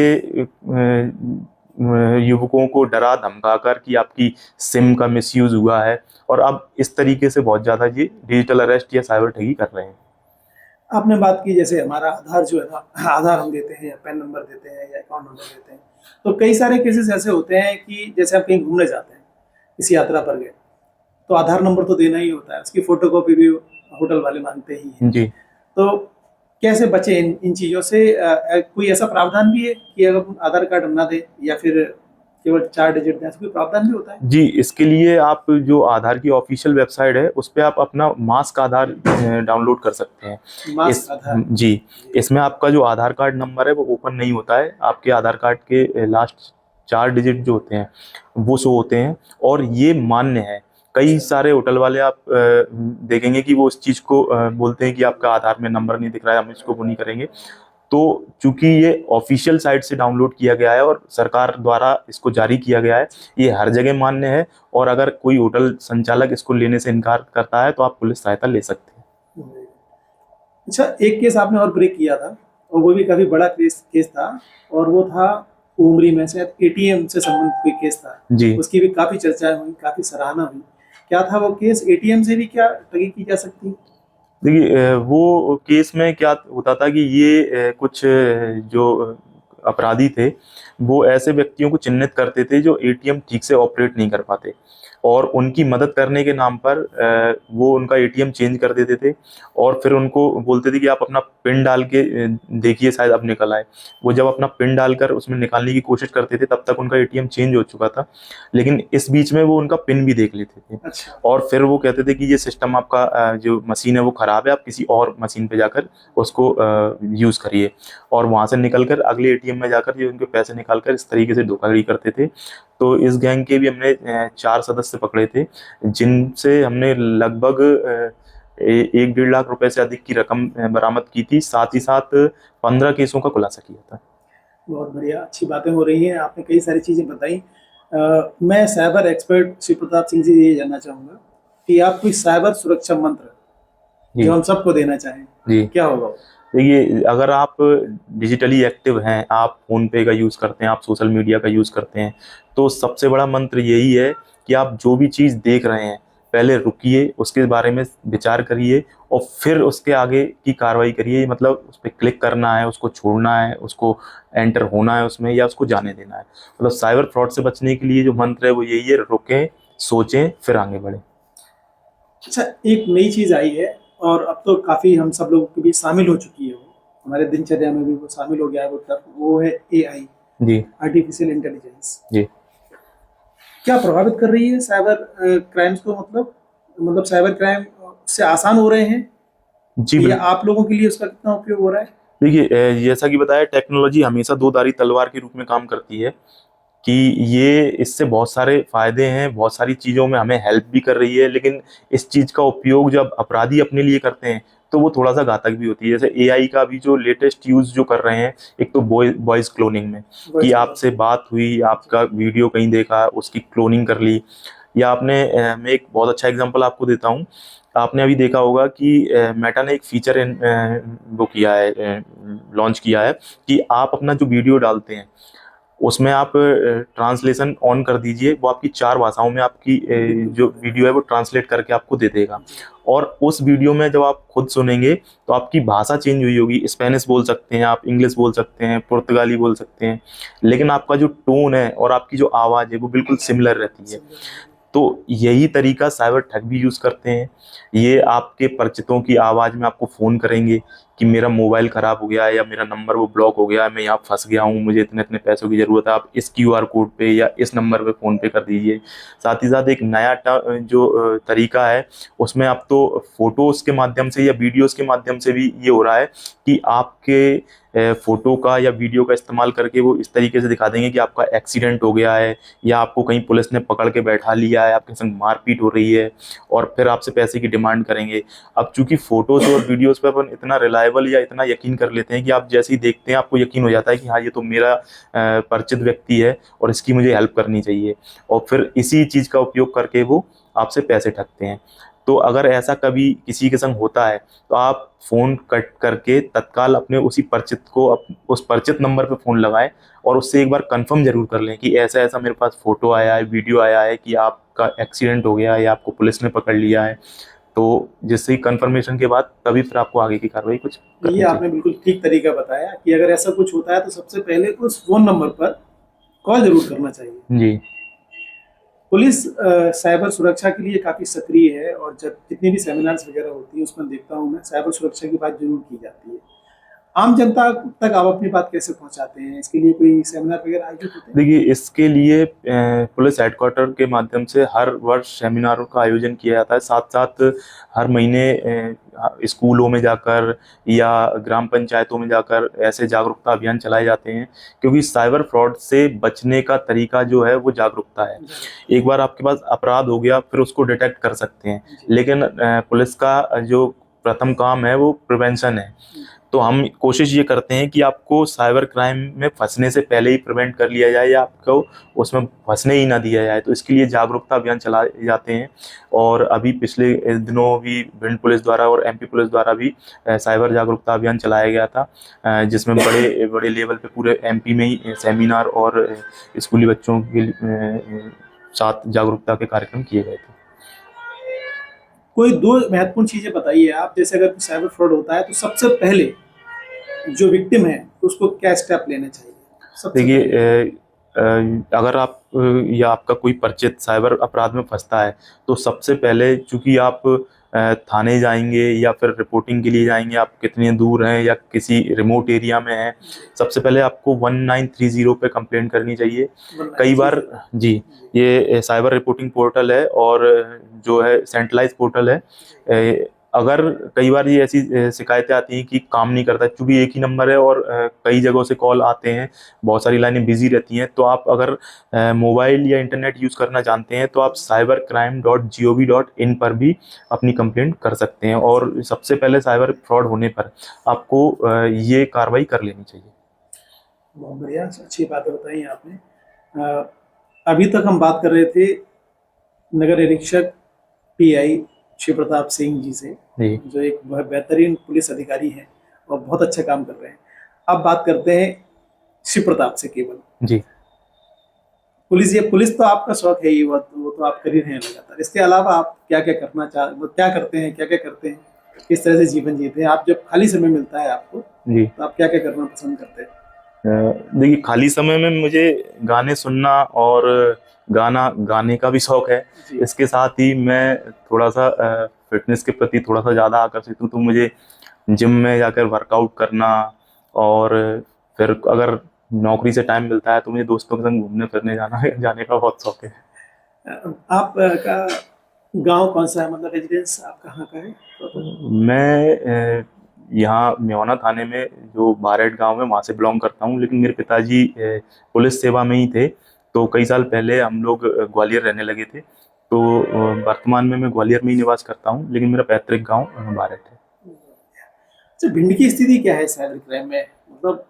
युवकों को डरा धमकाकर कि आपकी सिम का मिसयूज हुआ है, और अब इस तरीके से बहुत ज़्यादा ये डिजिटल अरेस्ट या साइबर ठगी कर रहे हैं। आपने बात की जैसे हमारा आधार जो है ना, आधार हम देते हैं या पैन नंबर देते हैं या अकाउंट नंबर देते हैं, तो कई सारे केसेस ऐसे होते हैं कि जैसे हम कहीं घूमने जाते हैं, किसी यात्रा पर गए, तो आधार नंबर तो देना ही होता है, उसकी फोटोकॉपी भी होटल वाले मांगते ही हैं। जी। तो कैसे बचे इन चीज़ों से? कोई ऐसा प्रावधान भी है कि अगर हम आधार कार्ड हम ना दें या फिर केवल 4 डिजिट दें, ऐसा कोई प्रावधान भी होता है? जी, इसके लिए आप जो आधार की ऑफिशियल वेबसाइट है उस पे आप अपना मास्क आधार डाउनलोड कर सकते हैं। मास्क आधार। जी, इसमें आपका जो आधार कार्ड नंबर है वो ओपन नहीं होता है, आपके आधार कार्ड के लास्ट 4 डिजिट जो होते हैं वो शो होते हैं और ये मान्य है। कई सारे होटल वाले आप देखेंगे कि वो इस चीज़ को बोलते हैं कि आपका आधार में नंबर नहीं दिख रहा है, हम इसको वो नहीं करेंगे। तो चूंकि ये ऑफिशियल साइट से डाउनलोड किया गया है और सरकार द्वारा इसको जारी किया गया है, ये हर जगह मान्य है, और अगर कोई होटल संचालक इसको लेने से इनकार करता है तो आप पुलिस सहायता ले सकते हैं। अच्छा, एक केस आपने और ब्रेक किया था और वो भी काफी बड़ा केस था, और वो था उमरी में शायद एटीएम से संबंधित कोई केस था। जी। उसकी भी काफी चर्चा हुई, काफी सराहना हुई। क्या था वो केस? एटीएम से भी क्या ठगी की जा सकती है? देखिए, वो केस में क्या होता था कि ये कुछ जो अपराधी थे वो ऐसे व्यक्तियों को चिन्हित करते थे जो एटीएम ठीक से ऑपरेट नहीं कर पाते, और उनकी मदद करने के नाम पर वो उनका एटीएम चेंज कर देते थे, और फिर उनको बोलते थे कि आप अपना पिन डाल के देखिए शायद अब निकल आए। वो जब अपना पिन डालकर उसमें निकालने की कोशिश करते थे तब तक उनका एटीएम चेंज हो चुका था, लेकिन इस बीच में वो उनका पिन भी देख लेते थे। अच्छा। और फिर वो कहते थे कि ये सिस्टम आपका जो मशीन है वो खराब है, आप किसी और मशीन पे जाकर उसको यूज़ करिए, और वहां से निकलकर अगले एटीएम में जाकर ये उनके पैसे निकालकर इस तरीके से धोखाधड़ी करते थे। तो इस गैंग के भी हमने 4 सदस्य पकड़े थे, जिनसे हमने लगभग 1-1.5 लाख रुपए से अधिक की रकम बरामद की थी, साथ ही साथ 15 केसों का खुलासा किया था। बहुत बढ़िया, अच्छी बातें हो रही हैं, आपने कई सारी चीज़ें बताई। मैं साइबर एक्सपर्ट शिव प्रताप सिंह जी ये जानना चाहूँगा कि आप कोई साइबर सुरक्षा मंत्र जी जो हम सबको देना चाहें, जी। क्या होगा वो? देखिए, अगर आप डिजिटली एक्टिव हैं, आप फ़ोन पे का यूज़ करते हैं, आप सोशल मीडिया का यूज़ करते हैं, तो सबसे बड़ा मंत्र यही है कि आप जो भी चीज़ देख रहे हैं, पहले रुकिए, उसके बारे में विचार करिए और फिर उसके आगे की कार्रवाई करिए। मतलब उस पे क्लिक करना है, उसको छोड़ना है, उसको एंटर होना है उसमें, या उसको जाने देना है। मतलब साइबर फ्रॉड से बचने के लिए जो मंत्र है वो यही है, रुकें, सोचें, फिर आगे बढ़ें। अच्छा, एक नई चीज़ आई है और अब तो काफ़ी हम सब लोगों के बीच शामिल हो चुकी है वो, हमारे दिनचर्या में भी वो शामिल हो गया है वो टर्म, वो है एआई, जी, आर्टिफिशियल इंटेलिजेंस। जी। क्या प्रभावित कर रही है साइबर क्राइम्स को? मतलब साइबर क्राइम से आसान हो रहे हैं जी, या बिल्कुल। आप लोगों के लिए उसका कितना उपयोग हो रहा है? देखिए, जैसा कि बताया, टेक्नोलॉजी हमेशा दो-धारी तलवार के रूप में काम करती है, कि ये इससे बहुत सारे फायदे हैं, बहुत सारी चीज़ों में हमें हेल्प भी कर रही है, लेकिन इस चीज़ का उपयोग जब अपराधी अपने लिए करते हैं, तो वो थोड़ा-सा घातक भी होती है। जैसे एआई का भी जो लेटेस्ट यूज़ जो कर रहे हैं, एक तो वॉइस क्लोनिंग में, कि वॉइस कॉल। आपसे बात हुई, आपका वीडियो कहीं देखा, उसकी क्लोनिंग कर ली, या आपने मैं एक बहुत अच्छा एग्ज़ाम्पल आपको देता हूँ। आपने अभी देखा होगा कि मेटा ने एक फीचर वो किया है, लॉन्च किया है, कि आप अपना जो वीडियो डालते हैं, उसमें आप ट्रांसलेशन ऑन कर दीजिए, वो आपकी 4 भाषाओं में आपकी जो वीडियो है वो ट्रांसलेट करके आपको दे देगा। और उस वीडियो में जब आप खुद सुनेंगे तो आपकी भाषा चेंज हुई होगी, स्पेनिश बोल सकते हैं आप, इंग्लिश बोल सकते हैं, पुर्तगाली बोल सकते हैं, लेकिन आपका जो टोन है और आपकी जो आवाज़ है वो बिल्कुल सिमिलर रहती है। तो यही तरीका साइबर ठग भी यूज़ करते हैं। ये आपके परिचितों की आवाज़ में आपको फ़ोन करेंगे कि मेरा मोबाइल ख़राब हो गया है, या मेरा नंबर वो ब्लॉक हो गया है, मैं यहाँ फँस गया हूँ, मुझे इतने-इतने पैसों की ज़रूरत है, आप इस क्यूआर कोड पे या इस नंबर पे फ़ोन पे कर दीजिए। साथ ही साथ एक नया जो तरीका है, उसमें अब तो फ़ोटोज़ के माध्यम से या वीडियोज़ के माध्यम से भी ये हो रहा है कि आपके फ़ोटो का या वीडियो का इस्तेमाल करके वो इस तरीके से दिखा देंगे कि आपका एक्सीडेंट हो गया है, या आपको कहीं पुलिस ने पकड़ के बैठा लिया है, आपके संग मारपीट हो रही है, और फिर आपसे पैसे की डिमांड करेंगे। अब चूँकि फ़ोटोज़ और वीडियोज़ पे अपन इतना रिलायबल या इतना यकीन कर लेते हैं कि आप जैसे ही देखते हैं आपको यकीन हो जाता है कि हाँ, ये तो मेरा परिचित व्यक्ति है और इसकी मुझे हेल्प करनी चाहिए, और फिर इसी चीज़ का उपयोग करके वो आपसे पैसे ठगते हैं। तो अगर ऐसा कभी किसी के संग होता है, तो आप फ़ोन कट करके तत्काल अपने उसी परिचित को उस परिचित नंबर पे फ़ोन लगाएँ, और उससे एक बार कन्फर्म ज़रूर कर लें कि ऐसा-ऐसा मेरे पास फ़ोटो आया है, वीडियो आया है कि आपका एक्सीडेंट हो गया है या आपको पुलिस ने पकड़ लिया है। तो जिससे कन्फर्मेशन के बाद तभी फिर आपको आगे की कार्रवाई कुछ ये करनी चाहिए। आपने बिल्कुल ठीक तरीका बताया कि अगर ऐसा कुछ होता है तो सबसे पहले उस फ़ोन नंबर पर कॉल ज़रूर करना चाहिए। जी। पुलिस साइबर सुरक्षा के लिए काफ़ी सक्रिय है और जब जितनी भी सेमिनार्स वगैरह होती हैं उसमें देखता हूँ मैं, साइबर सुरक्षा की बात ज़रूर की जाती है। आम जनता तक आप अपनी बात कैसे पहुँचाते हैं? इसके लिए कोई सेमिनार वगैरह आयोजित होते हैं? देखिए, इसके लिए पुलिस हेडक्वार्टर के माध्यम से हर वर्ष सेमिनारों का आयोजन किया जाता है। साथ-साथ हर महीने स्कूलों में जाकर या ग्राम पंचायतों में जाकर ऐसे जागरूकता अभियान चलाए जाते हैं, क्योंकि साइबर फ्रॉड से बचने का तरीका जो है वो जागरूकता है। एक बार आपके पास अपराध हो गया, फिर उसको डिटेक्ट कर सकते हैं, जी। लेकिन पुलिस का जो प्रथम काम है वो प्रिवेंशन है। तो हम कोशिश ये करते हैं कि आपको साइबर क्राइम में फँसने से पहले ही प्रिवेंट कर लिया जाए, या आपको उसमें फँसने ही ना दिया जाए। तो इसके लिए जागरूकता अभियान चलाए जाते हैं, और अभी पिछले दिनों भी भिंड पुलिस द्वारा और एमपी पुलिस द्वारा भी साइबर जागरूकता अभियान चलाया गया था, जिसमें बड़े बड़े लेवल पे पूरे एमपी में ही सेमिनार और स्कूली बच्चों के साथ जागरूकता के कार्यक्रम किए गए थे। कोई 2 महत्वपूर्ण चीज़ें बताइए आप, जैसे अगर कोई साइबर फ्रॉड होता है तो सबसे पहले जो विक्टिम है उसको क्या स्टेप लेने चाहिए? सबसे देखिए पहले अगर आप या आपका कोई परिचित साइबर अपराध में फंसता है तो सबसे पहले चूंकि आप थाने जाएंगे या फिर रिपोर्टिंग के लिए जाएंगे, आप कितने दूर हैं या किसी रिमोट एरिया में हैं, सबसे पहले आपको 1930 पे कंप्लेंट करनी चाहिए। कई बार जी, ये साइबर रिपोर्टिंग पोर्टल है और जो है सेंट्रलाइज पोर्टल है। अगर कई बार ये ऐसी शिकायतें आती हैं कि काम नहीं करता क्योंकि एक ही नंबर है और कई जगहों से कॉल आते हैं, बहुत सारी लाइनें बिजी रहती हैं, तो आप अगर मोबाइल या इंटरनेट यूज़ करना जानते हैं तो आप cybercrime.gov.in पर भी अपनी कंप्लेंट कर सकते हैं। और सबसे पहले साइबर फ्रॉड होने पर आपको ये कार्रवाई कर लेनी चाहिए। बहुत बढ़िया, अच्छी बातें बताई आपने। अभी तक हम बात कर रहे थे नगर निरीक्षक पीआई शिव प्रताप सिंह जी से, जी जो एक बहुत बेहतरीन पुलिस अधिकारी हैं और बहुत अच्छा काम कर रहे हैं। अब बात करते हैं शिव प्रताप से केवल। जी पुलिस तो आपका शौक है ही, वो तो आप कर ही रहे हैं लगातार। इसके अलावा आप क्या क्या करना क्या करते हैं, क्या क्या करते हैं, किस तरह से जीवन जीते हैं? आप जब खाली समय मिलता है आपको जी तो आप क्या क्या करना पसंद करते हैं? देखिए, खाली समय में मुझे गाने सुनना और गाना गाने का भी शौक है। जी। इसके साथ ही मैं थोड़ा सा फिटनेस के प्रति थोड़ा सा ज़्यादा आकर्षित हूँ, तो मुझे जिम में जाकर वर्कआउट करना और फिर अगर नौकरी से टाइम मिलता है तो मुझे दोस्तों के संग घूमने फिरने जाने का बहुत शौक है। आप का गांव कौन सा है, मतलब रेजिडेंस आप कहाँ का है? मैं यहाँ मेवाना थाने में जो बारेट गांव है वहाँ से बिलोंग करता हूँ, लेकिन मेरे पिताजी पुलिस सेवा में ही थे, तो कई साल पहले हम लोग ग्वालियर रहने लगे थे। तो वर्तमान में मैं ग्वालियर में ही निवास करता हूँ, लेकिन मेरा पैतृक गांव बारेट है। अच्छा, भिंड की स्थिति क्या है साइबर क्राइम में? मतलब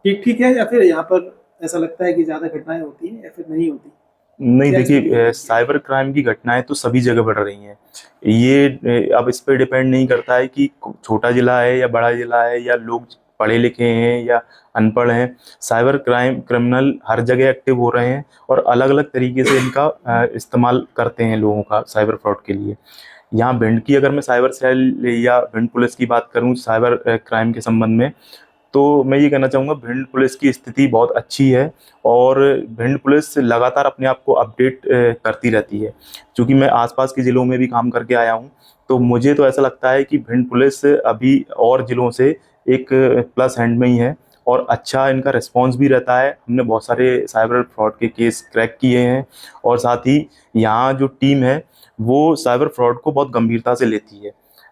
ठीक ठीक है या फिर यहाँ पर ऐसा लगता है कि ज्यादा घटनाएं होती हैं या फिर नहीं होती? नहीं, क्या स्थिति देखिए है? साइबर क्राइम की घटनाएं तो सभी जगह बढ़ रही हैं। ये अब इस पे डिपेंड नहीं करता है कि छोटा जिला है या बड़ा जिला है या लोग पढ़े लिखे हैं या अनपढ़ हैं। साइबर क्रिमिनल हर जगह एक्टिव हो रहे हैं और अलग अलग तरीके से इनका इस्तेमाल करते हैं लोगों का साइबर फ्रॉड के लिए। यहाँ भिंड की अगर मैं साइबर सेल या भिंड पुलिस की बात करूँ साइबर क्राइम के संबंध में, तो मैं ये कहना चाहूँगा भिंड पुलिस की स्थिति बहुत अच्छी है और भिंड पुलिस लगातार अपने आप को अपडेट करती रहती है। क्योंकि मैं आसपास के ज़िलों में भी काम करके आया हूँ, तो मुझे तो ऐसा लगता है कि भिंड पुलिस अभी और ज़िलों से एक प्लस हैंड में ही है और अच्छा इनका रिस्पॉन्स भी रहता है। हमने बहुत सारे साइबर फ्रॉड के केस क्रैक किए हैं और साथ ही यहाँ जो टीम है वो साइबर फ्रॉड को बहुत गंभीरता से लेती है।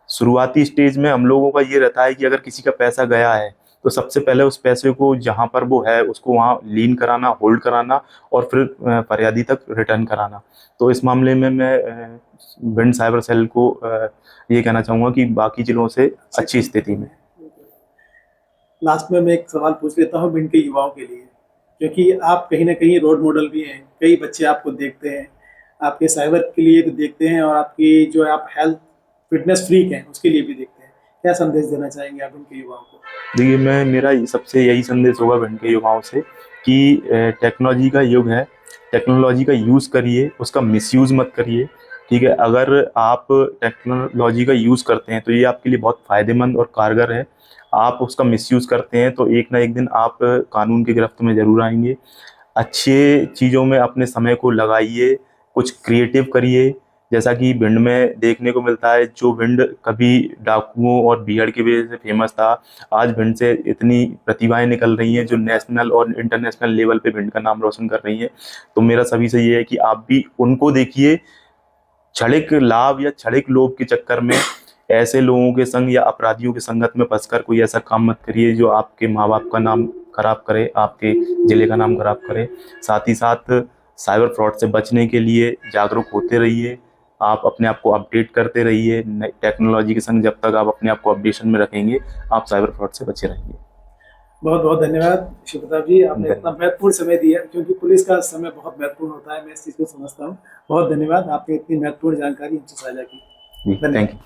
शुरुआती स्टेज में हम लोगों का ये रहता है कि अगर किसी का पैसा गया है तो सबसे पहले उस पैसे को जहाँ पर वो है उसको वहाँ लीन कराना, होल्ड कराना और फिर फरियादी तक रिटर्न कराना। तो इस मामले में मैं भिंड साइबर सेल को ये कहना चाहूँगा कि बाकी जिलों से अच्छी स्थिति में। लास्ट में मैं एक सवाल पूछ लेता हूँ भिंड के युवाओं के लिए, क्योंकि आप कहीं ना कहीं रोल मॉडल भी हैं। कई बच्चे आपको देखते हैं, आपके साइबर के लिए भी देखते हैं और आपकी जो आप हेल्थ फिटनेस फ्रीक हैं उसके लिए भी देखते हैं। क्या संदेश देना चाहेंगे आप उनके युवाओं को? देखिए, मेरा सबसे यही संदेश होगा भिंड के युवाओं से कि टेक्नोलॉजी का युग है, टेक्नोलॉजी का यूज़ करिए, उसका मिसयूज़ मत करिए। ठीक है, अगर आप टेक्नोलॉजी का यूज़ करते हैं तो ये आपके लिए बहुत फ़ायदेमंद और कारगर है। आप उसका मिसयूज़ करते हैं तो एक ना एक दिन आप कानून की गिरफ्त में ज़रूर आएंगे। अच्छे चीज़ों में अपने समय को लगाइए, कुछ क्रिएटिव करिए। जैसा कि भिंड में देखने को मिलता है, जो भिंड कभी डाकुओं और बीहड़ की वजह से फेमस था, आज भिंड से इतनी प्रतिभाएं निकल रही हैं जो नेशनल और इंटरनेशनल लेवल पे भिंड का नाम रोशन कर रही हैं। तो मेरा सभी से ये है कि आप भी उनको देखिए। क्षणिक लाभ या क्षणिक लोभ के चक्कर में ऐसे लोगों के संग या अपराधियों की संगत में फंसकर कोई ऐसा काम मत करिए जो आपके माँ बाप का नाम खराब करे, आपके जिले का नाम खराब करे। साथ ही साथ साइबर फ्रॉड से बचने के लिए जागरूक होते रहिए, आप अपने आप को अपडेट करते रहिए। टेक्नोलॉजी के संग जब तक आप अपने आप को अपडेशन में रखेंगे, आप साइबर फ्रॉड से बचे रहेंगे। बहुत बहुत धन्यवाद शिव प्रताप जी, आपने इतना महत्वपूर्ण समय दिया, क्योंकि पुलिस का समय बहुत महत्वपूर्ण होता है, मैं इस चीज़ को समझता हूँ। बहुत धन्यवाद, आपने इतनी महत्वपूर्ण जानकारी हमसे साझा की। जी, थैंक यू।